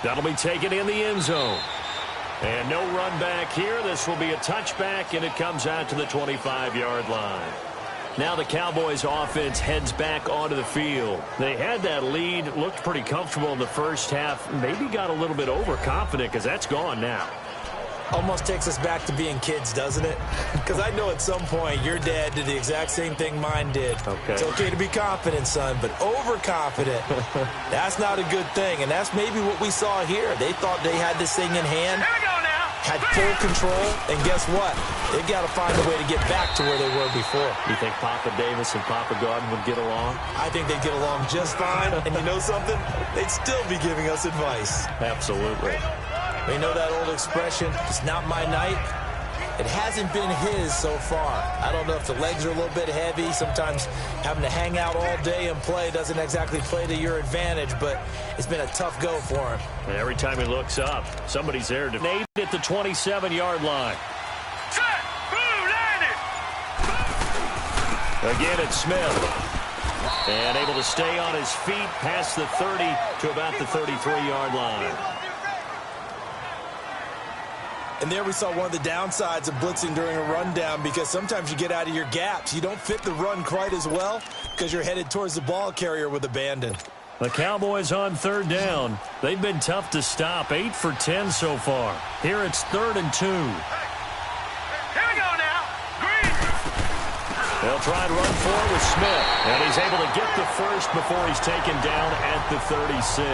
That'll be taken in the end zone. And no run back here. This will be a touchback, and it comes out to the 25-yard line. Now the Cowboys offense heads back onto the field. They had that lead, looked pretty comfortable in the first half, maybe got a little bit overconfident because that's gone now. Almost takes us back to being kids, doesn't it? Because I know at some point your dad did the exact same thing mine did. Okay. It's okay to be confident, son, but overconfident, that's not a good thing. And that's maybe what we saw here. They thought they had this thing in hand, Here we go now. had full control, and guess what? They got to find a way to get back to where they were before. You think Papa Davis and Papa Gordon would get along? I think they'd get along just fine. And you know something? They'd still be giving us advice. Absolutely. We know that old expression, it's not my night. It hasn't been his so far. I don't know if the legs are a little bit heavy. Sometimes having to hang out all day and play doesn't exactly play to your advantage, but it's been a tough go for him. And every time he looks up, somebody's there to nade at the 27-yard line. Set. Boom. Landed. Again, it's Smith. And able to stay on his feet past the 30 to about the 33-yard line. And there we saw one of the downsides of blitzing during a rundown, because sometimes you get out of your gaps. You don't fit the run quite as well because you're headed towards the ball carrier with abandon. The Cowboys on third down. They've been tough to stop. 8 for 10 so far. Here it's 3rd and 2. Here we go now. Green. They'll try and run forward with Smith. And he's able to get the first before he's taken down at the 36.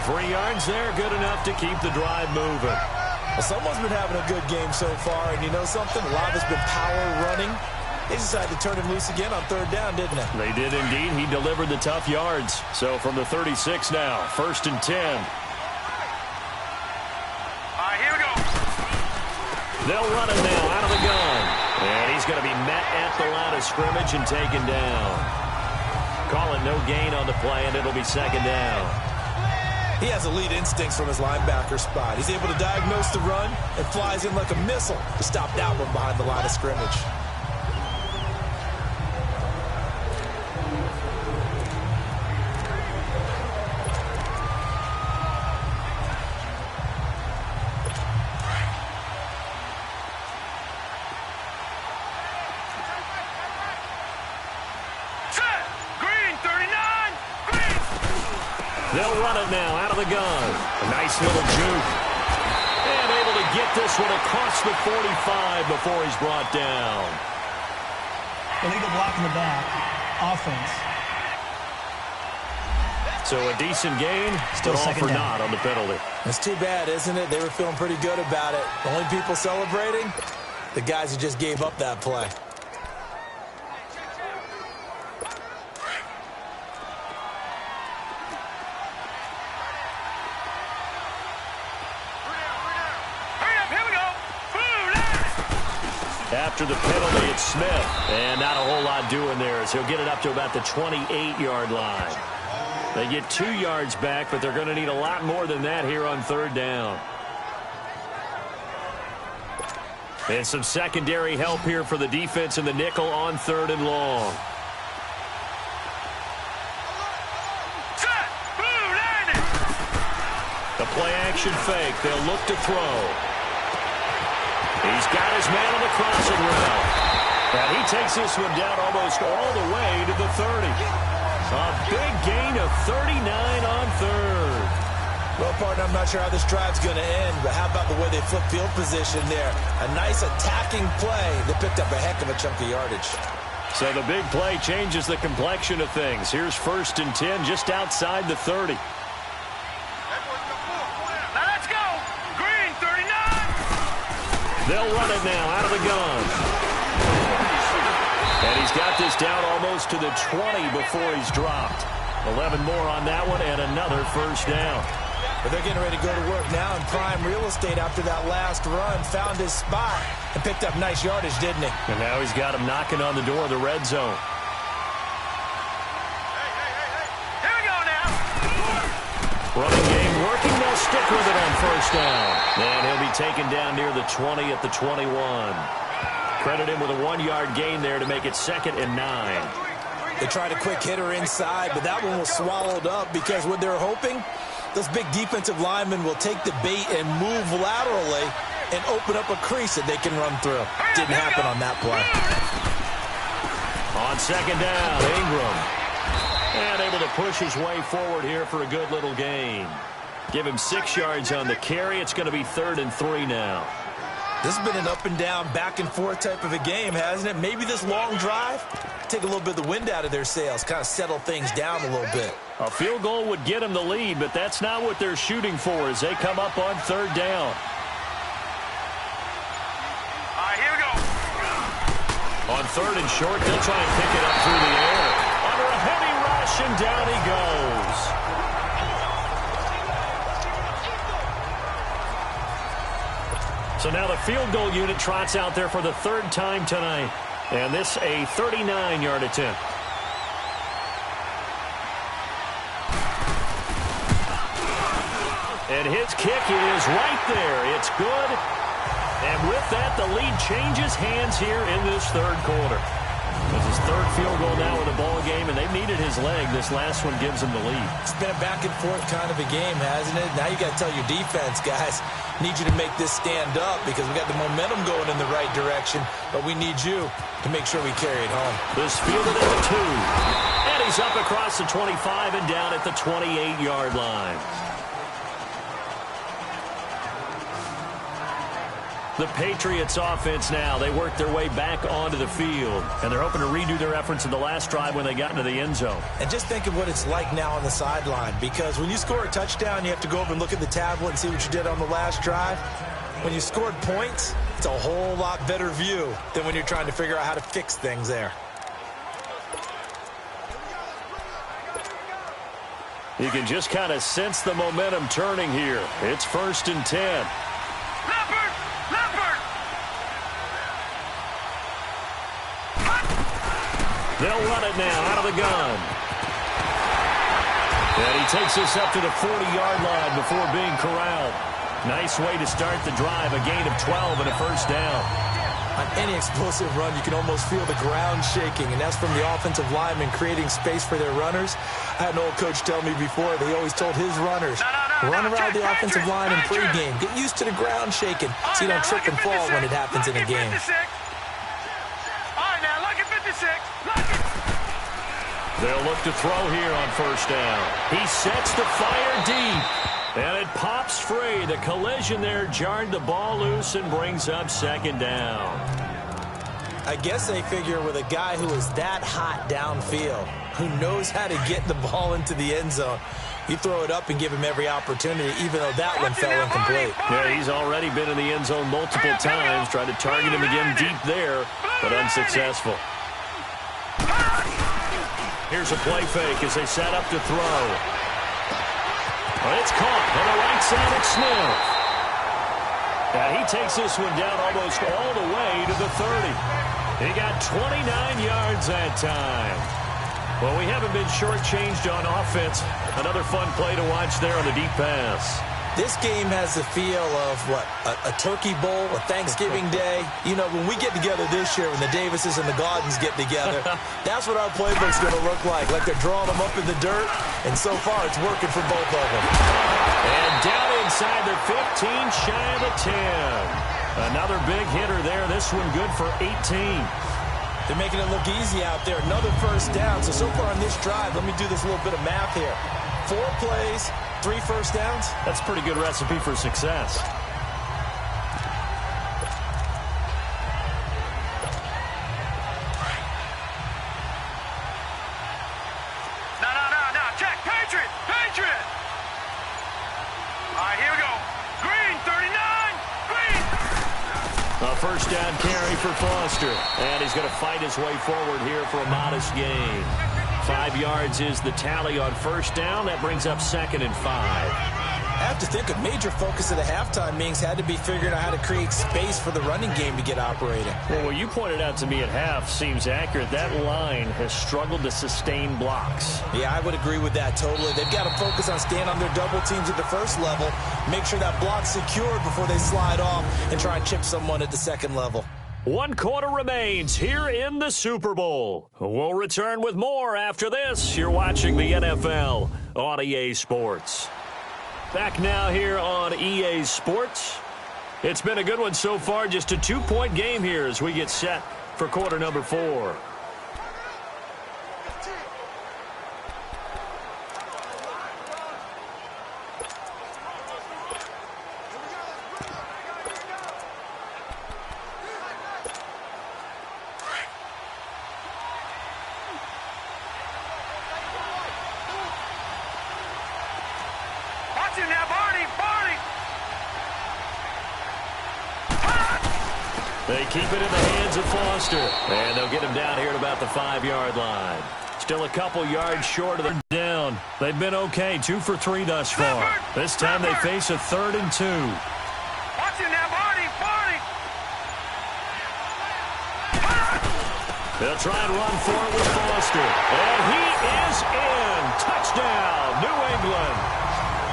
3 yards there, good enough to keep the drive moving. Well, someone's been having a good game so far, and you know something? A lot of it's been power running. They decided to turn him loose again on third down, didn't they? They did indeed. He delivered the tough yards. So from the 36 now, 1st and 10. All right, here we go. They'll run it now out of the gun. And he's going to be met at the line of scrimmage and taken down. Call it no gain on the play, and it'll be 2nd down. He has elite instincts from his linebacker spot. He's able to diagnose the run and flies in like a missile to stop that one behind the line of scrimmage. Set. Green. 39. Green. They'll run it now out of the gun. A nice little juke. And able to get this one across the 45 before he's brought down. Illegal block in the back. Offense. So a decent gain, Still but all second for down. naught on the penalty. It's too bad, isn't it? They were feeling pretty good about it. The only people celebrating? The guys who just gave up that play. Hurry up. Here we go. Boom. Landed. After the penalty, it's Smith. And not a whole lot doing there as he'll get it up to about the 28-yard line. They get 2 yards back, but they're going to need a lot more than that here on third down. And some secondary help here for the defense in the nickel on 3rd and long. Set. Boom. Landed. The play-action fake. They'll look to throw. He's got his man on the crossing route. And he takes this one down almost all the way to the 30. A big gain of 39 on 3rd. Well, partner, I'm not sure how this drive's going to end, but how about the way they flip field position there? A nice attacking play that picked up a heck of a chunk of yardage. So the big play changes the complexion of things. Here's 1st and 10 just outside the 30. Now let's go. Green. 39. They'll run it now out of the gun. And he's got this down almost to the 20 before he's dropped. 11 more on that one and another 1st down. But they're getting ready to go to work now in prime real estate after that last run. Found his spot and picked up nice yardage, didn't he? And now he's got him knocking on the door of the red zone. Here we go now. Running game working. They'll stick with it on 1st down. And he'll be taken down near the 20 at the 21. Credit him with a 1-yard gain there to make it 2nd and 9. They tried a quick hitter inside, but that one was swallowed up because what they're hoping, those big defensive linemen will take the bait and move laterally and open up a crease that they can run through. Didn't happen on that play. On second down, Ingram. And able to push his way forward here for a good little gain. Give him 6 yards on the carry. It's going to be 3rd and 3 now. This has been an up and down, back and forth type of a game, hasn't it? Maybe this long drive, take a little bit of the wind out of their sails, kind of settle things down a little bit. A field goal would get them the lead, but that's not what they're shooting for as they come up on 3rd down. All right, here we go. On 3rd and short, they'll try and pick it up through the air. Under a heavy rush, and down he goes. So now the field goal unit trots out there for the 3rd time tonight. And this a 39-yard attempt. And his kick is right there. It's good. And with that, the lead changes hands here in this 3rd quarter. It's his 3rd field goal now in the ball game, and they've needed his leg. This last one gives him the lead. It's been a back and forth kind of a game, hasn't it? Now you got to tell your defense, guys, need you to make this stand up because we got the momentum going in the right direction, but we need you to make sure we carry it home. This fielded at the 2. And he's up across the 25 and down at the 28-yard line. The Patriots offense now, they work their way back onto the field, and they're hoping to redo their efforts in the last drive when they got into the end zone. And just think of what it's like now on the sideline, because when you score a touchdown, you have to go over and look at the tablet and see what you did on the last drive. When you scored points, it's a whole lot better view than when you're trying to figure out how to fix things there. You can just kind of sense the momentum turning here. It's 1st and 10. They'll run it now out of the gun. And he takes this up to the 40-yard line before being corralled. Nice way to start the drive. A gain of 12 and a 1st down. On any explosive run, you can almost feel the ground shaking, and that's from the offensive linemen creating space for their runners. I had an old coach tell me before, they always told his runners, run around the offensive line in pregame. Get used to the ground shaking so you don't trip and fall when it happens in a game. They'll look to throw here on 1st down. He sets the fire deep, and it pops free. The collision there jarred the ball loose and brings up 2nd down. I guess they figure with a guy who is that hot downfield, who knows how to get the ball into the end zone, you throw it up and give him every opportunity, even though that one fell incomplete. Yeah, he's already been in the end zone multiple times, tried to target him again deep there, but unsuccessful. Here's a play fake as they set up to throw. But it's caught on the right side of Smith. And he takes this one down almost all the way to the 30. He got 29 yards that time. Well, we haven't been shortchanged on offense. Another fun play to watch there on the deep pass. This game has the feel of, what, a turkey bowl, a Thanksgiving day. You know, when we get together this year, when the Davises and the Gaudens get together, that's what our playbook's going to look like they're drawing them up in the dirt, and so far it's working for both of them. And down inside the 15, shy of the 10. Another big hitter there. This one good for 18. They're making it look easy out there. Another 1st down. So far on this drive, let me do this little bit of math here. 4 plays, 3 1st downs. That's a pretty good recipe for success. No. Check. Patriot. All right, here we go. Green, 39. Green. A 1st down carry for Foster. And he's going to fight his way forward here for a modest gain. 5 yards is the tally on 1st down. That brings up 2nd and 5. I have to think a major focus of the halftime meetings had to be figuring out how to create space for the running game to get operating. Well, what you pointed out to me at half seems accurate. That line has struggled to sustain blocks. Yeah, I would agree with that totally. They've got to focus on staying on their double teams at the 1st level, make sure that block's secured before they slide off and try and chip someone at the 2nd level. 1 quarter remains here in the Super Bowl. We'll return with more after this. You're watching the NFL on EA Sports. Back now here on EA Sports. It's been a good one so far. Just a 2-point game here as we get set for quarter number 4. They keep it in the hands of Foster. And they'll get him down here at about the 5-yard line. Still a couple yards short of the down. They've been okay, 2 for 3 thus far. This time they face a 3rd and 2. Watch it now, Barney. They'll try and run forward with Foster. And he is in. Touchdown, New England.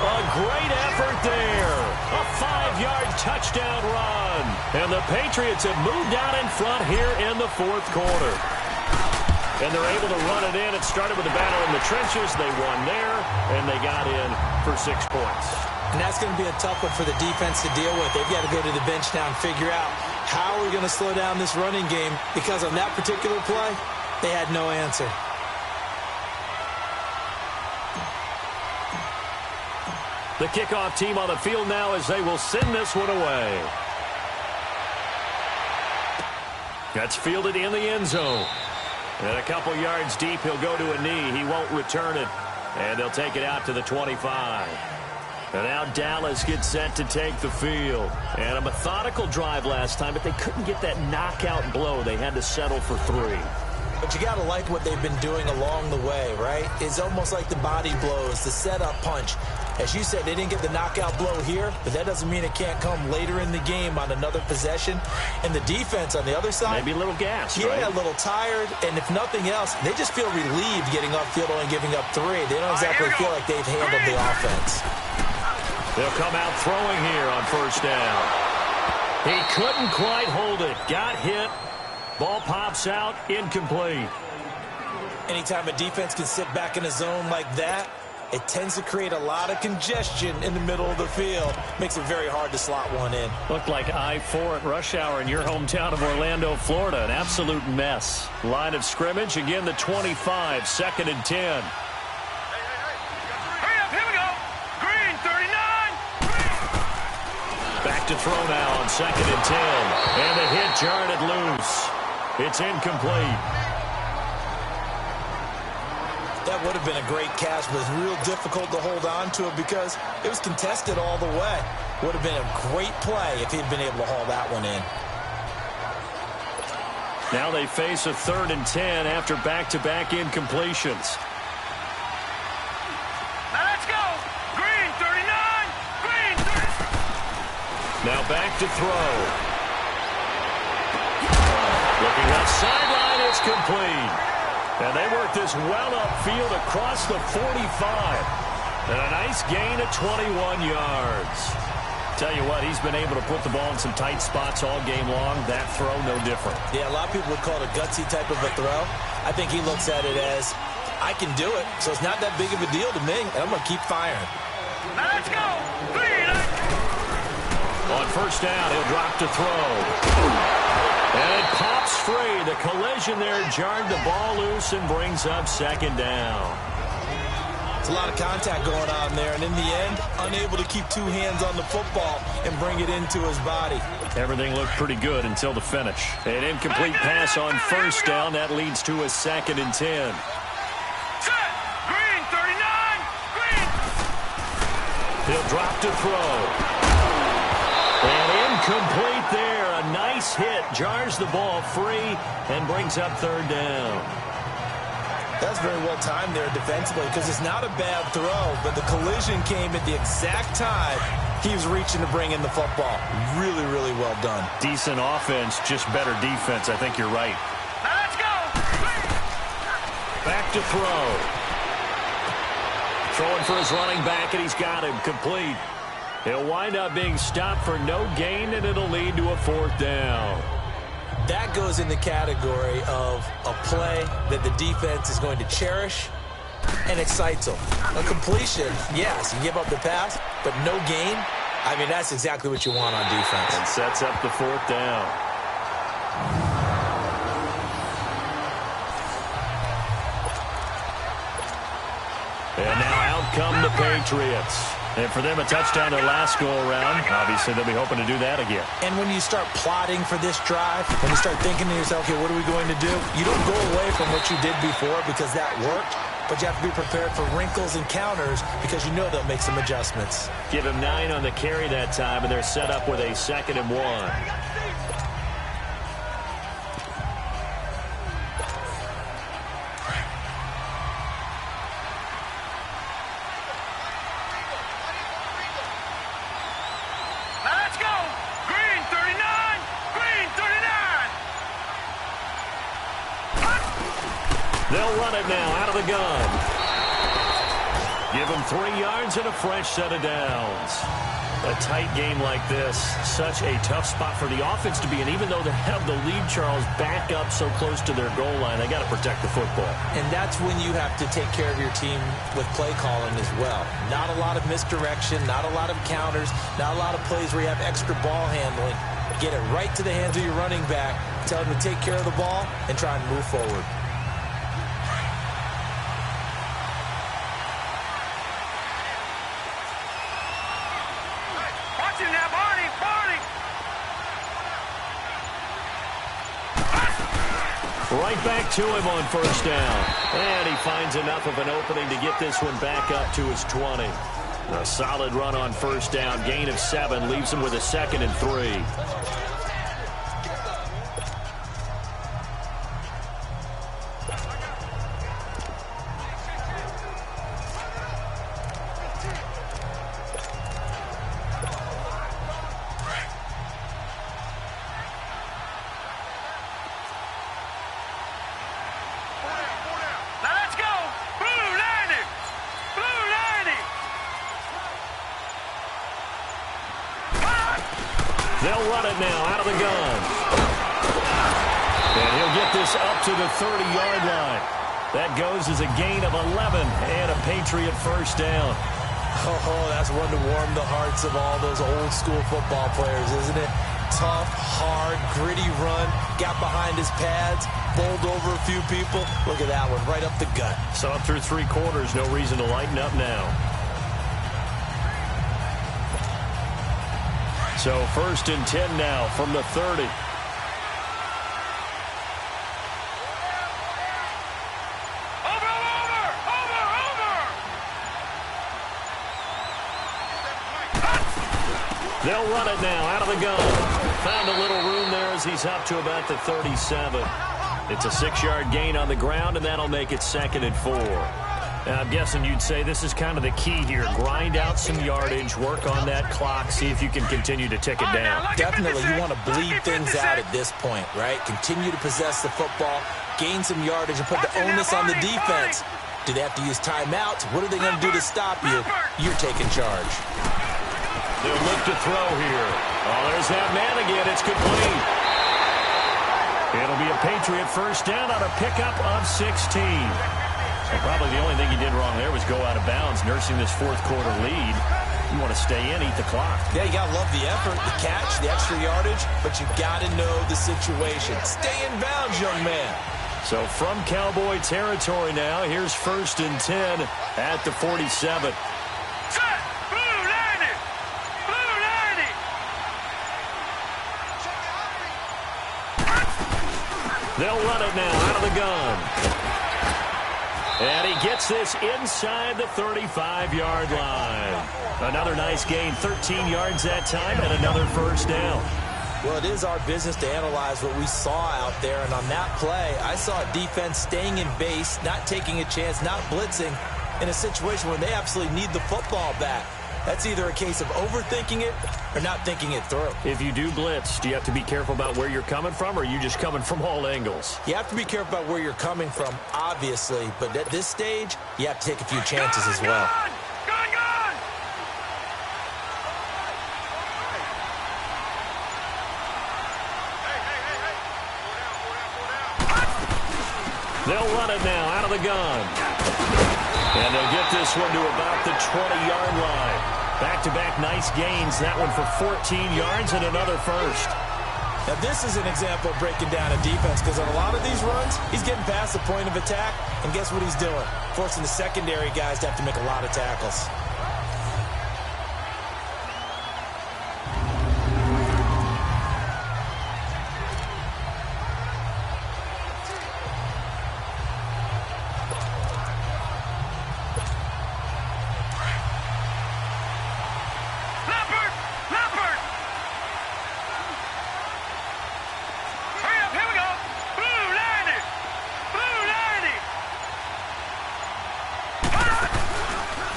A great effort there. A 5-yard touchdown run. And the Patriots have moved out in front here in the 4th quarter. And they're able to run it in. It started with a battle in the trenches. They won there, and they got in for 6 points. And that's going to be a tough one for the defense to deal with. They've got to go to the bench now and figure out how are we going to slow down this running game, because on that particular play, they had no answer. The kickoff team on the field now as they will send this one away. That's fielded in the end zone. And a couple yards deep, he'll go to a knee. He won't return it. And they'll take it out to the 25. And now Dallas gets set to take the field. And a methodical drive last time, but they couldn't get that knockout blow. They had to settle for 3. But you got to like what they've been doing along the way, right? It's almost like the body blows, the setup punch. As you said, they didn't get the knockout blow here, but that doesn't mean it can't come later in the game on another possession. And the defense on the other side, maybe a little gassed, yeah, right? A little tired. And if nothing else, they just feel relieved getting upfield and giving up 3. They don't exactly feel like they've handled the offense. They'll come out throwing here on 1st down. He couldn't quite hold it. Got hit. Ball pops out. Incomplete. Anytime a defense can sit back in a zone like that, it tends to create a lot of congestion in the middle of the field. Makes it very hard to slot one in. Looked like I-4 at rush hour in your hometown of Orlando, Florida. An absolute mess. Line of scrimmage, again the 25, 2nd and 10. Hurry up, here we go. Green, 39. Back to throw now on 2nd and 10. And the hit jarred it loose. It's incomplete. That would have been a great catch, but it's real difficult to hold on to it because it was contested all the way. Would have been a great play if he'd been able to haul that one in. Now they face a 3rd and 10 after back-to-back incompletions. Now let's go. Green, 39. Green, 30. Now back to throw. Looking up sideline, it's complete. And they work this well upfield across the 45. And a nice gain of 21 yards. Tell you what, he's been able to put the ball in some tight spots all game long. That throw, no different. Yeah, a lot of people would call it a gutsy type of a throw. I think he looks at it as, I can do it, so it's not that big of a deal to me, and I'm going to keep firing. Now let's go. Green. On 1st down, he'll drop to throw. And it pops free. The collision there jarred the ball loose and brings up 2nd down. It's a lot of contact going on there, and in the end, unable to keep 2 hands on the football and bring it into his body. Everything looked pretty good until the finish. An incomplete pass on 1st down. That leads to a 2nd and 10. Set. Green, 39. Green. He'll drop to throw. And incomplete there. A nice hit. Jars the ball free and brings up 3rd down. That's very well timed there defensively because it's not a bad throw, but the collision came at the exact time he was reaching to bring in the football. Really, really well done. Decent offense, just better defense. I think you're right. Now let's go. Back to throw. Throwing for his running back, and he's got him complete. He'll wind up being stopped for no gain, and it'll lead to a 4th down. That goes in the category of a play that the defense is going to cherish and excites them. A completion, yes, you give up the pass, but no gain. I mean, that's exactly what you want on defense. And sets up the 4th down. And now out come the Patriots. And for them, a touchdown their last go-around. Obviously, they'll be hoping to do that again. And when you start plotting for this drive, when you start thinking to yourself, okay, what are we going to do? You don't go away from what you did before because that worked, but you have to be prepared for wrinkles and counters because you know they'll make some adjustments. Give him 9 on the carry that time, and they're set up with a 2nd and 1. They'll run it now out of the gun. Give him 3 yards and a fresh set of downs. A tight game like this, such a tough spot for the offense to be in. Even though they have the lead, Charles, back up so close to their goal line, they got to protect the football. And that's when you have to take care of your team with play calling as well. Not a lot of misdirection, not a lot of counters, not a lot of plays where you have extra ball handling. Get it right to the hands of your running back, tell him to take care of the ball, and try and move forward. Right back to him on first down. And he finds enough of an opening to get this one back up to his 20. A solid run on first down. Gain of 7 leaves him with a 2nd and 3. They'll run it now out of the gun. And he'll get this up to the 30-yard line. That goes as a gain of 11 and a Patriot first down. Oh, that's one to warm the hearts of all those old school football players, isn't it? Tough, hard, gritty run. Got behind his pads, bowled over a few people. Look at that one, right up the gut. So up through 3 quarters, no reason to lighten up now. So 1st and 10 now from the 30. They'll run it now out of the gun. Found a little room there as he's up to about the 37. It's a 6-yard gain on the ground, and that'll make it 2nd and 4. I'm guessing you'd say this is kind of the key here. Grind out some yardage, work on that clock, see if you can continue to tick it down. Definitely, you want to bleed things out at this point, right? Continue to possess the football, gain some yardage, and put the onus on the defense. Do they have to use timeouts? What are they going to do to stop you? You're taking charge. They'll look to throw here. Oh, there's that man again. It's complete. It'll be a Patriot first down on a pickup of 16. So probably the only thing he did wrong there was go out of bounds, nursing this 4th quarter lead. You want to stay in, eat the clock. Yeah, you got to love the effort, the catch, the extra yardage, but you got to know the situation. Stay in bounds, young man. So from Cowboy territory now, here's 1st and 10 at the 47. Set! Blue 90! Blue 90! They'll run it now out of the gun. And he gets this inside the 35-yard line. Another nice gain, 13 yards that time, and another first down. Well, it is our business to analyze what we saw out there, and on that play, I saw a defense staying in base, not taking a chance, not blitzing, in a situation where they absolutely need the football back. That's either a case of overthinking it or not thinking it through. If you do blitz, do you have to be careful about where you're coming from, or are you just coming from all angles? You have to be careful about where you're coming from, obviously, but at this stage, you have to take a few chances as well. Gun! They'll run it now out of the gun. And they'll get this one to about the 20-yard line. Back-to-back nice gains. That one for 14 yards and another first. Now, this is an example of breaking down a defense, because on a lot of these runs, he's getting past the point of attack, and guess what he's doing? Forcing the secondary guys to have to make a lot of tackles.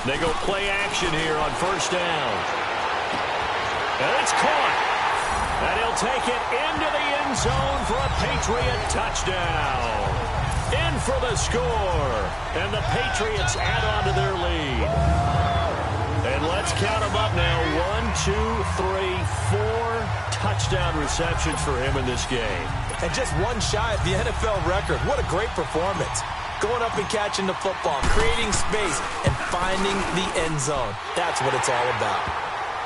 They go play action here on first down. And it's caught. And he'll take it into the end zone for a Patriot touchdown. In for the score. And the Patriots add on to their lead. And let's count them up now. 1, 2, 3, 4 touchdown receptions for him in this game. And just one shy of the NFL record. What a great performance. Going up and catching the football, creating space, and finding the end zone. That's what it's all about.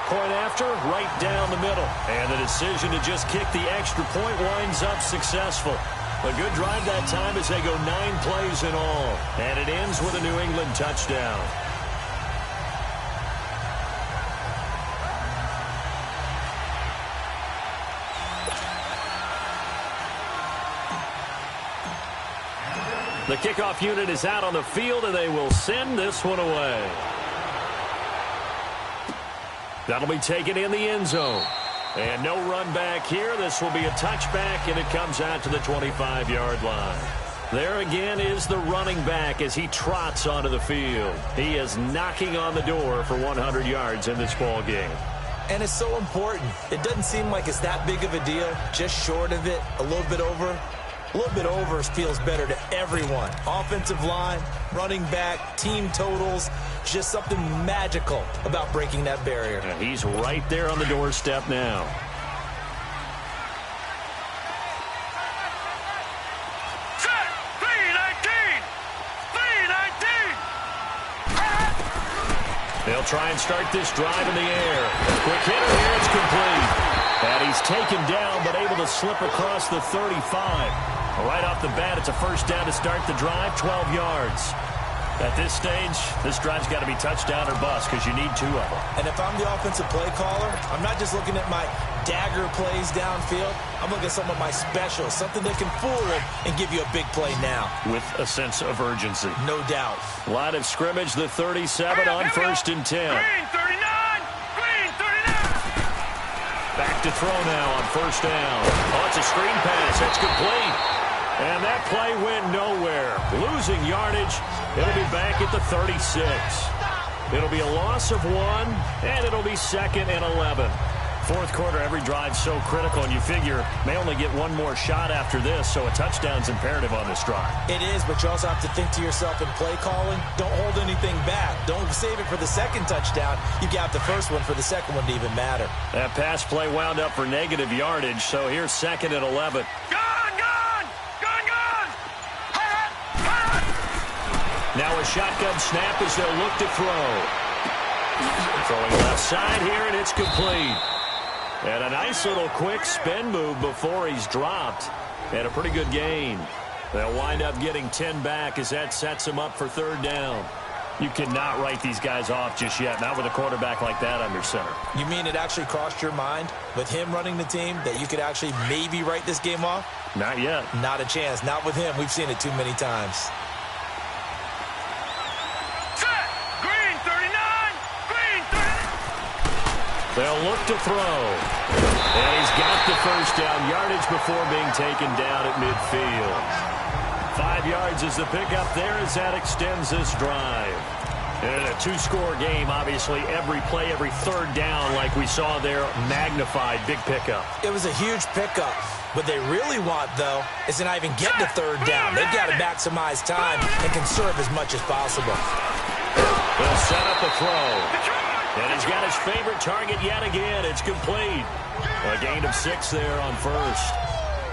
Point after, right down the middle. And the decision to just kick the extra point winds up successful. A good drive that time as they go 9 plays in all. And it ends with a New England touchdown. The kickoff unit is out on the field, and they will send this one away. That'll be taken in the end zone. And no run back here. This will be a touchback, and it comes out to the 25-yard line. There again is the running back as he trots onto the field. He is knocking on the door for 100 yards in this ball game. And it's so important. It doesn't seem like it's that big of a deal. Just short of it, a little bit over. A little bit over feels better to everyone. Offensive line, running back, team totals, just something magical about breaking that barrier. And he's right there on the doorstep now. Set. 319. 319. They'll try and start this drive in the air. Quick hitter here, it's complete. And he's taken down, but able to slip across the 35. Right off the bat, it's a first down to start the drive, 12 yards. At this stage, this drive's got to be touchdown or bust because you need 2 of them. And if I'm the offensive play caller, I'm not just looking at my dagger plays downfield. I'm looking at some of my specials, something that can fool them and give you a big play now. With a sense of urgency. No doubt. Line of scrimmage, the 37 on 1st and 10. Green 39. Green 39. Back to throw now on 1st down. Oh, it's a screen pass. That's complete. And that play went nowhere. Losing yardage. It'll be back at the 36. It'll be a loss of 1, and it'll be 2nd and 11. Fourth quarter, every drive's so critical, and you figure may only get one more shot after this, so a touchdown's imperative on this drive. It is, but you also have to think to yourself in play calling, don't hold anything back. Don't save it for the second touchdown. You got the first one for the second one to even matter. That pass play wound up for negative yardage, so here's 2nd and 11. Now a shotgun snap as they'll look to throw. Throwing left side here, and it's complete. And a nice little quick spin move before he's dropped. And a pretty good gain. They'll wind up getting 10 back as that sets him up for 3rd down. You cannot write these guys off just yet, not with a quarterback like that under center. You mean it actually crossed your mind with him running the team that you could actually maybe write this game off? Not yet. Not a chance. Not with him. We've seen it too many times. They'll look to throw. And he's got the first down yardage before being taken down at midfield. 5 yards is the pickup there as that extends this drive. And in a 2-score game, obviously, every play, every 3rd down, like we saw there, magnified, big pickup. It was a huge pickup. What they really want, though, is to not even get to 3rd down. They've got to maximize time and conserve as much as possible. They'll set up the throw. And he's got his favorite target yet again. It's complete. A gain of 6 there on 1st.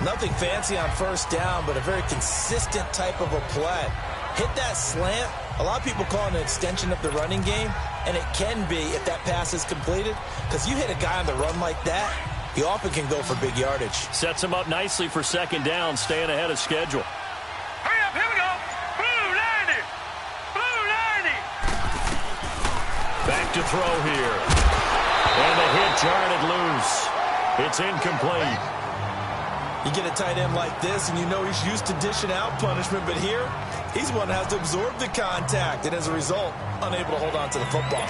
Nothing fancy on 1st down, but a very consistent type of a play. Hit that slant. A lot of people call it an extension of the running game, and it can be if that pass is completed, because you hit a guy on the run like that, he often can go for big yardage. Sets him up nicely for 2nd down, staying ahead of schedule. Hurry up, here we go. Blue 90. Blue 90. Back to throw here. And the hit jarred it loose. It's incomplete. You get a tight end like this, and you know he's used to dishing out punishment, but here, he's one that has to absorb the contact, and as a result, unable to hold on to the football.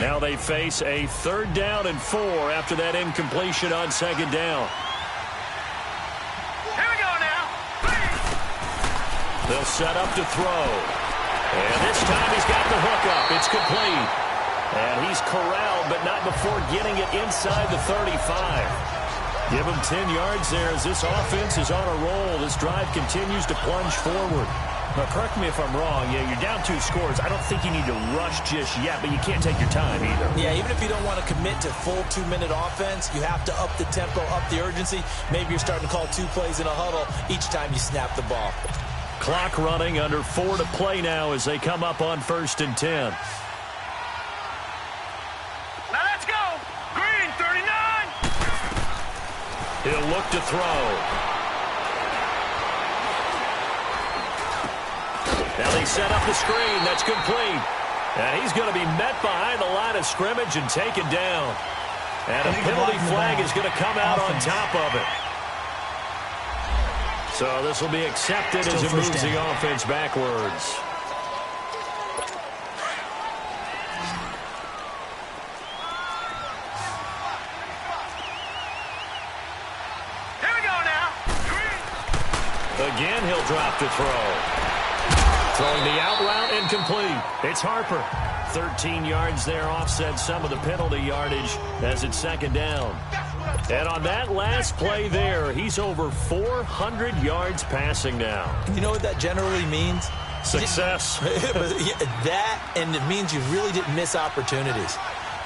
Now they face a 3rd down and 4 after that incompletion on 2nd down. Here we go now. They'll set up to throw. And this time he's got the hook up. It's complete. And he's corralled, but not before getting it inside the 35. Give him 10 yards there as this offense is on a roll. This drive continues to plunge forward. Now, correct me if I'm wrong. Yeah, you're down 2 scores. I don't think you need to rush just yet, but you can't take your time either. Yeah, even if you don't want to commit to full 2-minute offense, you have to up the tempo, up the urgency. Maybe you're starting to call 2 plays in a huddle each time you snap the ball. Clock running, under 4 to play now as they come up on 1st and 10. Now let's go. Green, 39. He'll look to throw. Now they set up the screen. That's complete. And he's going to be met behind the line of scrimmage and taken down. And a penalty flag is going to come out on top of it. So this will be accepted as it moves the offense backwards. Here we go now. Green. Again, he'll drop to throw. Throwing the out route, incomplete. It's Harper. 13 yards there, offset some of the penalty yardage as it's 2nd down. And on that last play there, he's over 400 yards passing now. You know what that generally means? Success. That, and it means you really didn't miss opportunities.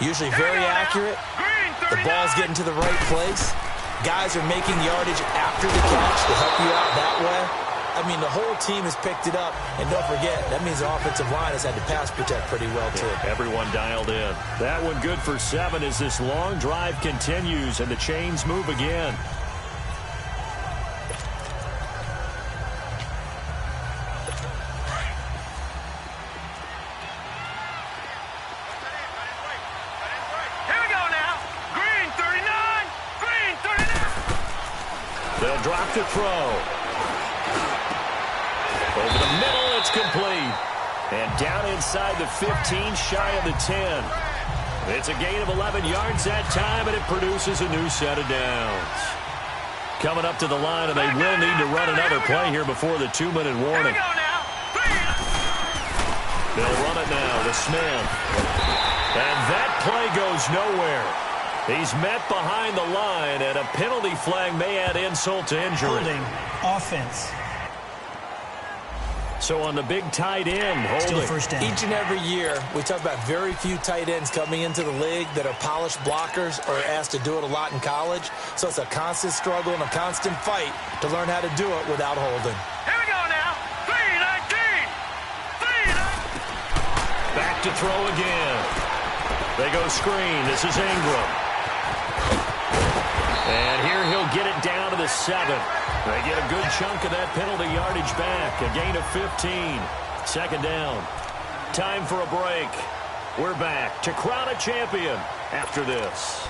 Usually very accurate. The ball's getting to the right place. Guys are making yardage after the catch to help you out that way. I mean, the whole team has picked it up. And don't forget, that means the offensive line has had to pass protect pretty well, too. Yeah, everyone dialed in. That one good for 7 as this long drive continues and the chains move again. Here we go now. Green, 39. Green, 39. They'll drop to throw. Over the middle, it's complete. And down inside the 15, shy of the 10. It's a gain of 11 yards that time, and it produces a new set of downs. Coming up to the line, and they will need to run another play here before the 2-minute warning. They'll run it now to Smith. And that play goes nowhere. He's met behind the line, and a penalty flag may add insult to injury. Holding, offense. So on the big tight end, holding. Still 1st down. Each and every year, we talk about very few tight ends coming into the league that are polished blockers or asked to do it a lot in college. So it's a constant struggle and a constant fight to learn how to do it without holding. Here we go now. 3-19. 3-19. Back to throw again. They go screen. This is Ingram. And here he'll get it down to the 7. They get a good chunk of that penalty yardage back. A gain of 15. 2nd down. Time for a break. We're back to crown a champion after this.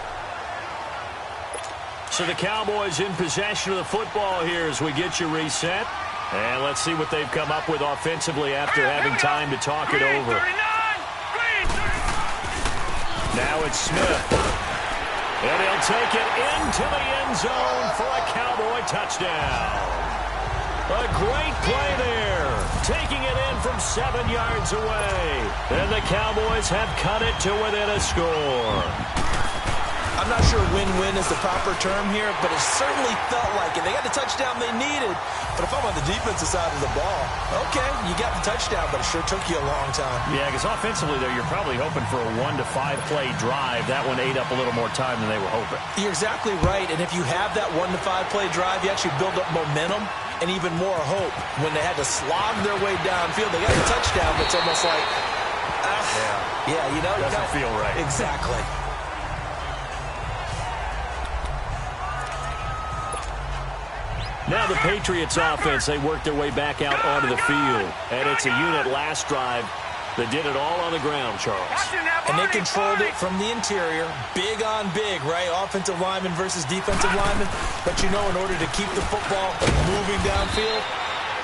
So the Cowboys in possession of the football here as we get you reset. And let's see what they've come up with offensively after having time to talk it over. Now it's Smith. And he'll take it into the end zone for a Cowboy touchdown. A great play there. Taking it in from 7 yards away. And the Cowboys have cut it to within a score. I'm not sure win-win is the proper term here, but it certainly felt like it. They got the touchdown they needed. But if I'm on the defensive side of the ball, okay, you got the touchdown, but it sure took you a long time. Yeah, because offensively there, you're probably hoping for a 1 to 5 play drive. That one ate up a little more time than they were hoping. You're exactly right. And if you have that 1 to 5 play drive, you actually build up momentum and even more hope. When they had to slog their way downfield, they got the touchdown, but it's almost like, yeah, you know. Doesn't feel right. Exactly. Now the Patriots offense, they work their way back out onto the field. And it's a unit last drive that did it all on the ground, Charles. And they controlled it from the interior. Big on big, right? Offensive lineman versus defensive lineman. But you know, in order to keep the football moving downfield,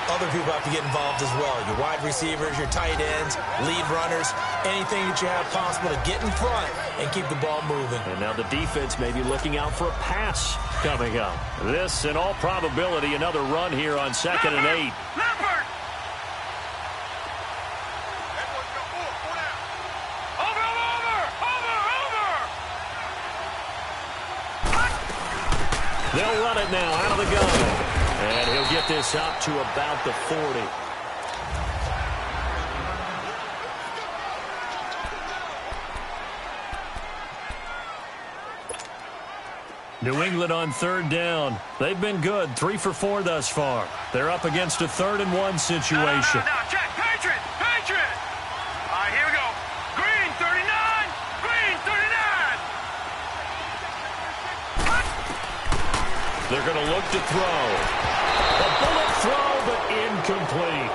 other people have to get involved as well. Your wide receivers, your tight ends, lead runners, anything that you have possible to get in front and keep the ball moving. And now the defense may be looking out for a pass coming up. This, in all probability, another run here on 2nd and 8. Over. They'll run it now out of the gun. And he'll get this up to about the 40. New England on third down. They've been good, 3 for 4 thus far. They're up against a 3rd-and-1 situation. Now, check. Patriot. Patriot. All right, here we go. Green 39. Green 39. They're going to look to throw. A bullet throw, but incomplete.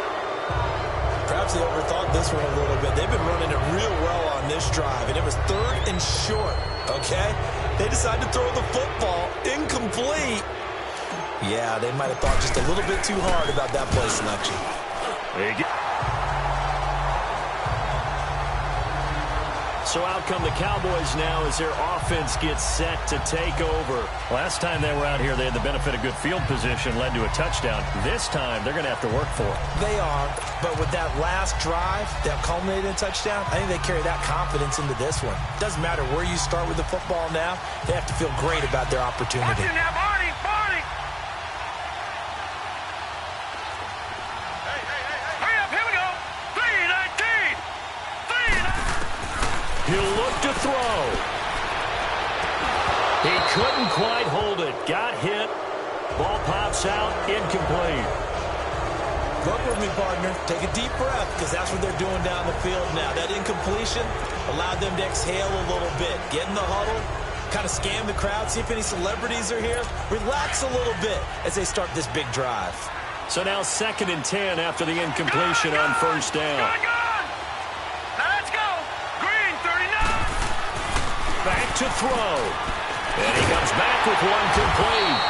Perhaps they overthought this one a little bit. They've been running it real well on this drive, and it was 3rd and short, okay? They decided to throw the football incomplete. Yeah, they might have thought just a little bit too hard about that play selection. So out come the Cowboys now as their offense gets set to take over. Last time they were out here, they had the benefit of good field position, led to a touchdown. This time, they're going to have to work for it. They are, but with that last drive that culminated in a touchdown, I think they carry that confidence into this one. Doesn't matter where you start with the football now, they have to feel great about their opportunity. Watch it now, Barney. Barney. Hurry up, here we go. 3-19. 3-19. He'll look to throw. He couldn't quite hold it. Got hit. Ball pops out. Incomplete. Look with me, partner. Take a deep breath, because that's what they're doing down the field now. That incompletion allowed them to exhale a little bit. Get in the huddle, kind of scan the crowd, see if any celebrities are here. Relax a little bit as they start this big drive. So now 2nd and 10 after the incompletion on first down. Gone. Now let's go. Green 39. Back to throw. And he comes back with one complete.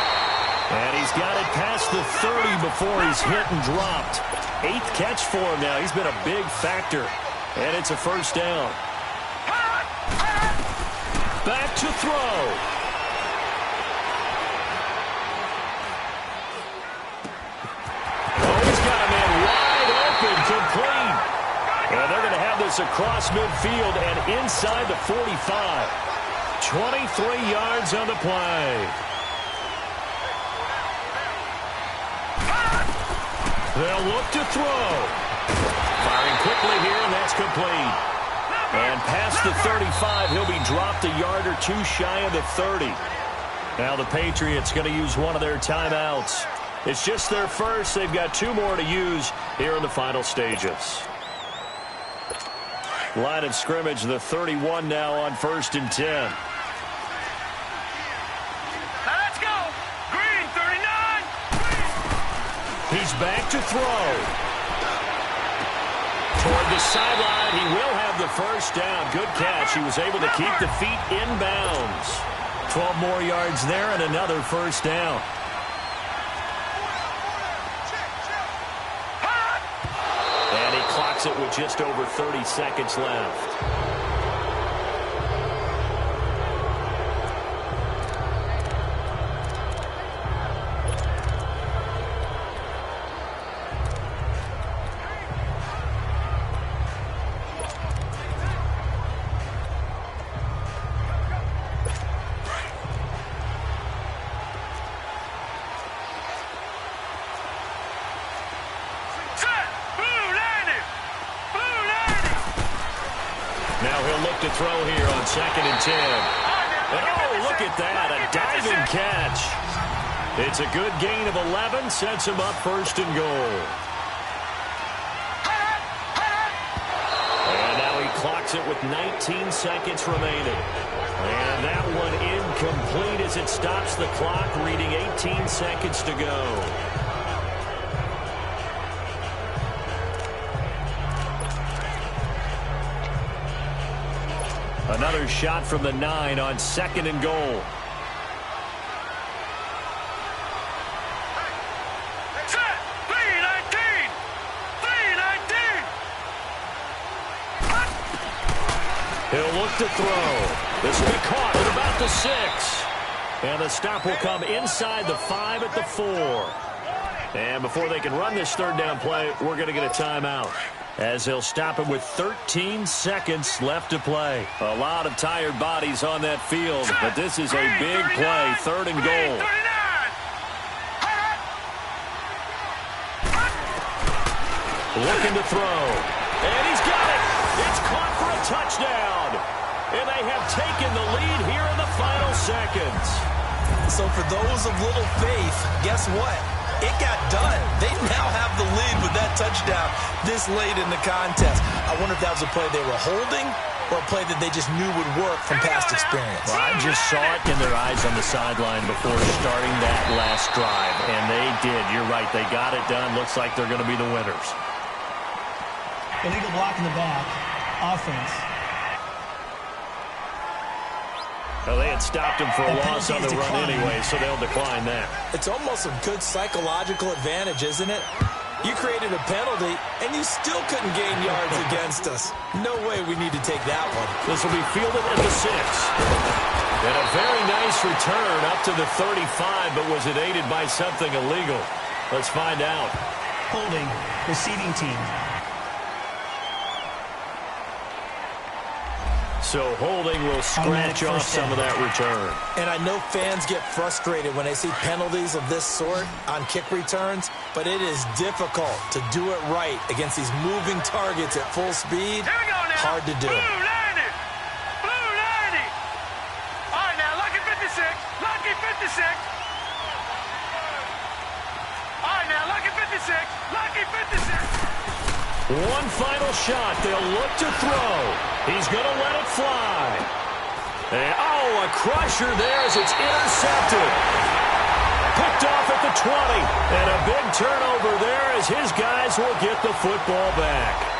And he's got it past the 30 before he's hit and dropped. 8th catch for him now. He's been a big factor. And it's a first down. Back to throw. Oh, he's got a man wide open, complete. And they're going to have this across midfield and inside the 45. 23 yards on the play. They'll look to throw. Firing quickly here, and that's complete. And past the 35, he'll be dropped a yard or two shy of the 30. Now the Patriots going to use one of their timeouts. It's just their first. They've got 2 more to use here in the final stages. Line of scrimmage, the 31 now on 1st and 10. He's back to throw. Toward the sideline, he will have the first down. Good catch. He was able to keep the feet in bounds. 12 more yards there and another first down. And he clocks it with just over 30 seconds left. To throw here on 2nd and 10. And oh, look at that, a diving catch. It's a good gain of 11, sets him up 1st and goal. And now he clocks it with 19 seconds remaining. And that one incomplete as it stops the clock, reading 18 seconds to go. Another shot from the 9 on 2nd and goal. Set. 3-19. 3-19. He'll look to throw. This will be caught at about the 6. And the stop will come inside the 5 at the 4. And before they can run this 3rd down play, we're going to get a timeout, as they'll stop it with 13 seconds left to play. A lot of tired bodies on that field, but this is a big play, 3rd and goal. Looking to throw. And he's got it. It's caught for a touchdown. And they have taken the lead here in the final seconds. So for those of little faith, guess what? It got done. They now have the lead with that touchdown this late in the contest. I wonder if that was a play they were holding or a play that they just knew would work from past experience. Well, I just saw it in their eyes on the sideline before starting that last drive, and they did. You're right. They got it done. Looks like they're going to be the winners. Illegal block in the back. Offense. Well, they had stopped him for a loss on the run anyway, so they'll decline that. It's almost a good psychological advantage, isn't it? You created a penalty, and you still couldn't gain yards against us. No way we need to take that one. This will be fielded at the 6. And a very nice return up to the 35, but was it aided by something illegal? Let's find out. Holding. Receiving team. So holding will scratch off some of that return. And I know fans get frustrated when they see penalties of this sort on kick returns, but it is difficult to do it right against these moving targets at full speed. Here we go now. Hard to do. Blue 90. Blue 90. All right, now, lucky 56. Lucky 56. All right, now, lucky 56. Lucky 56. One final shot. They'll look to throw. He's going to let it fly. And, oh, a crusher there as it's intercepted. Picked off at the 20. And a big turnover there as his guys will get the football back.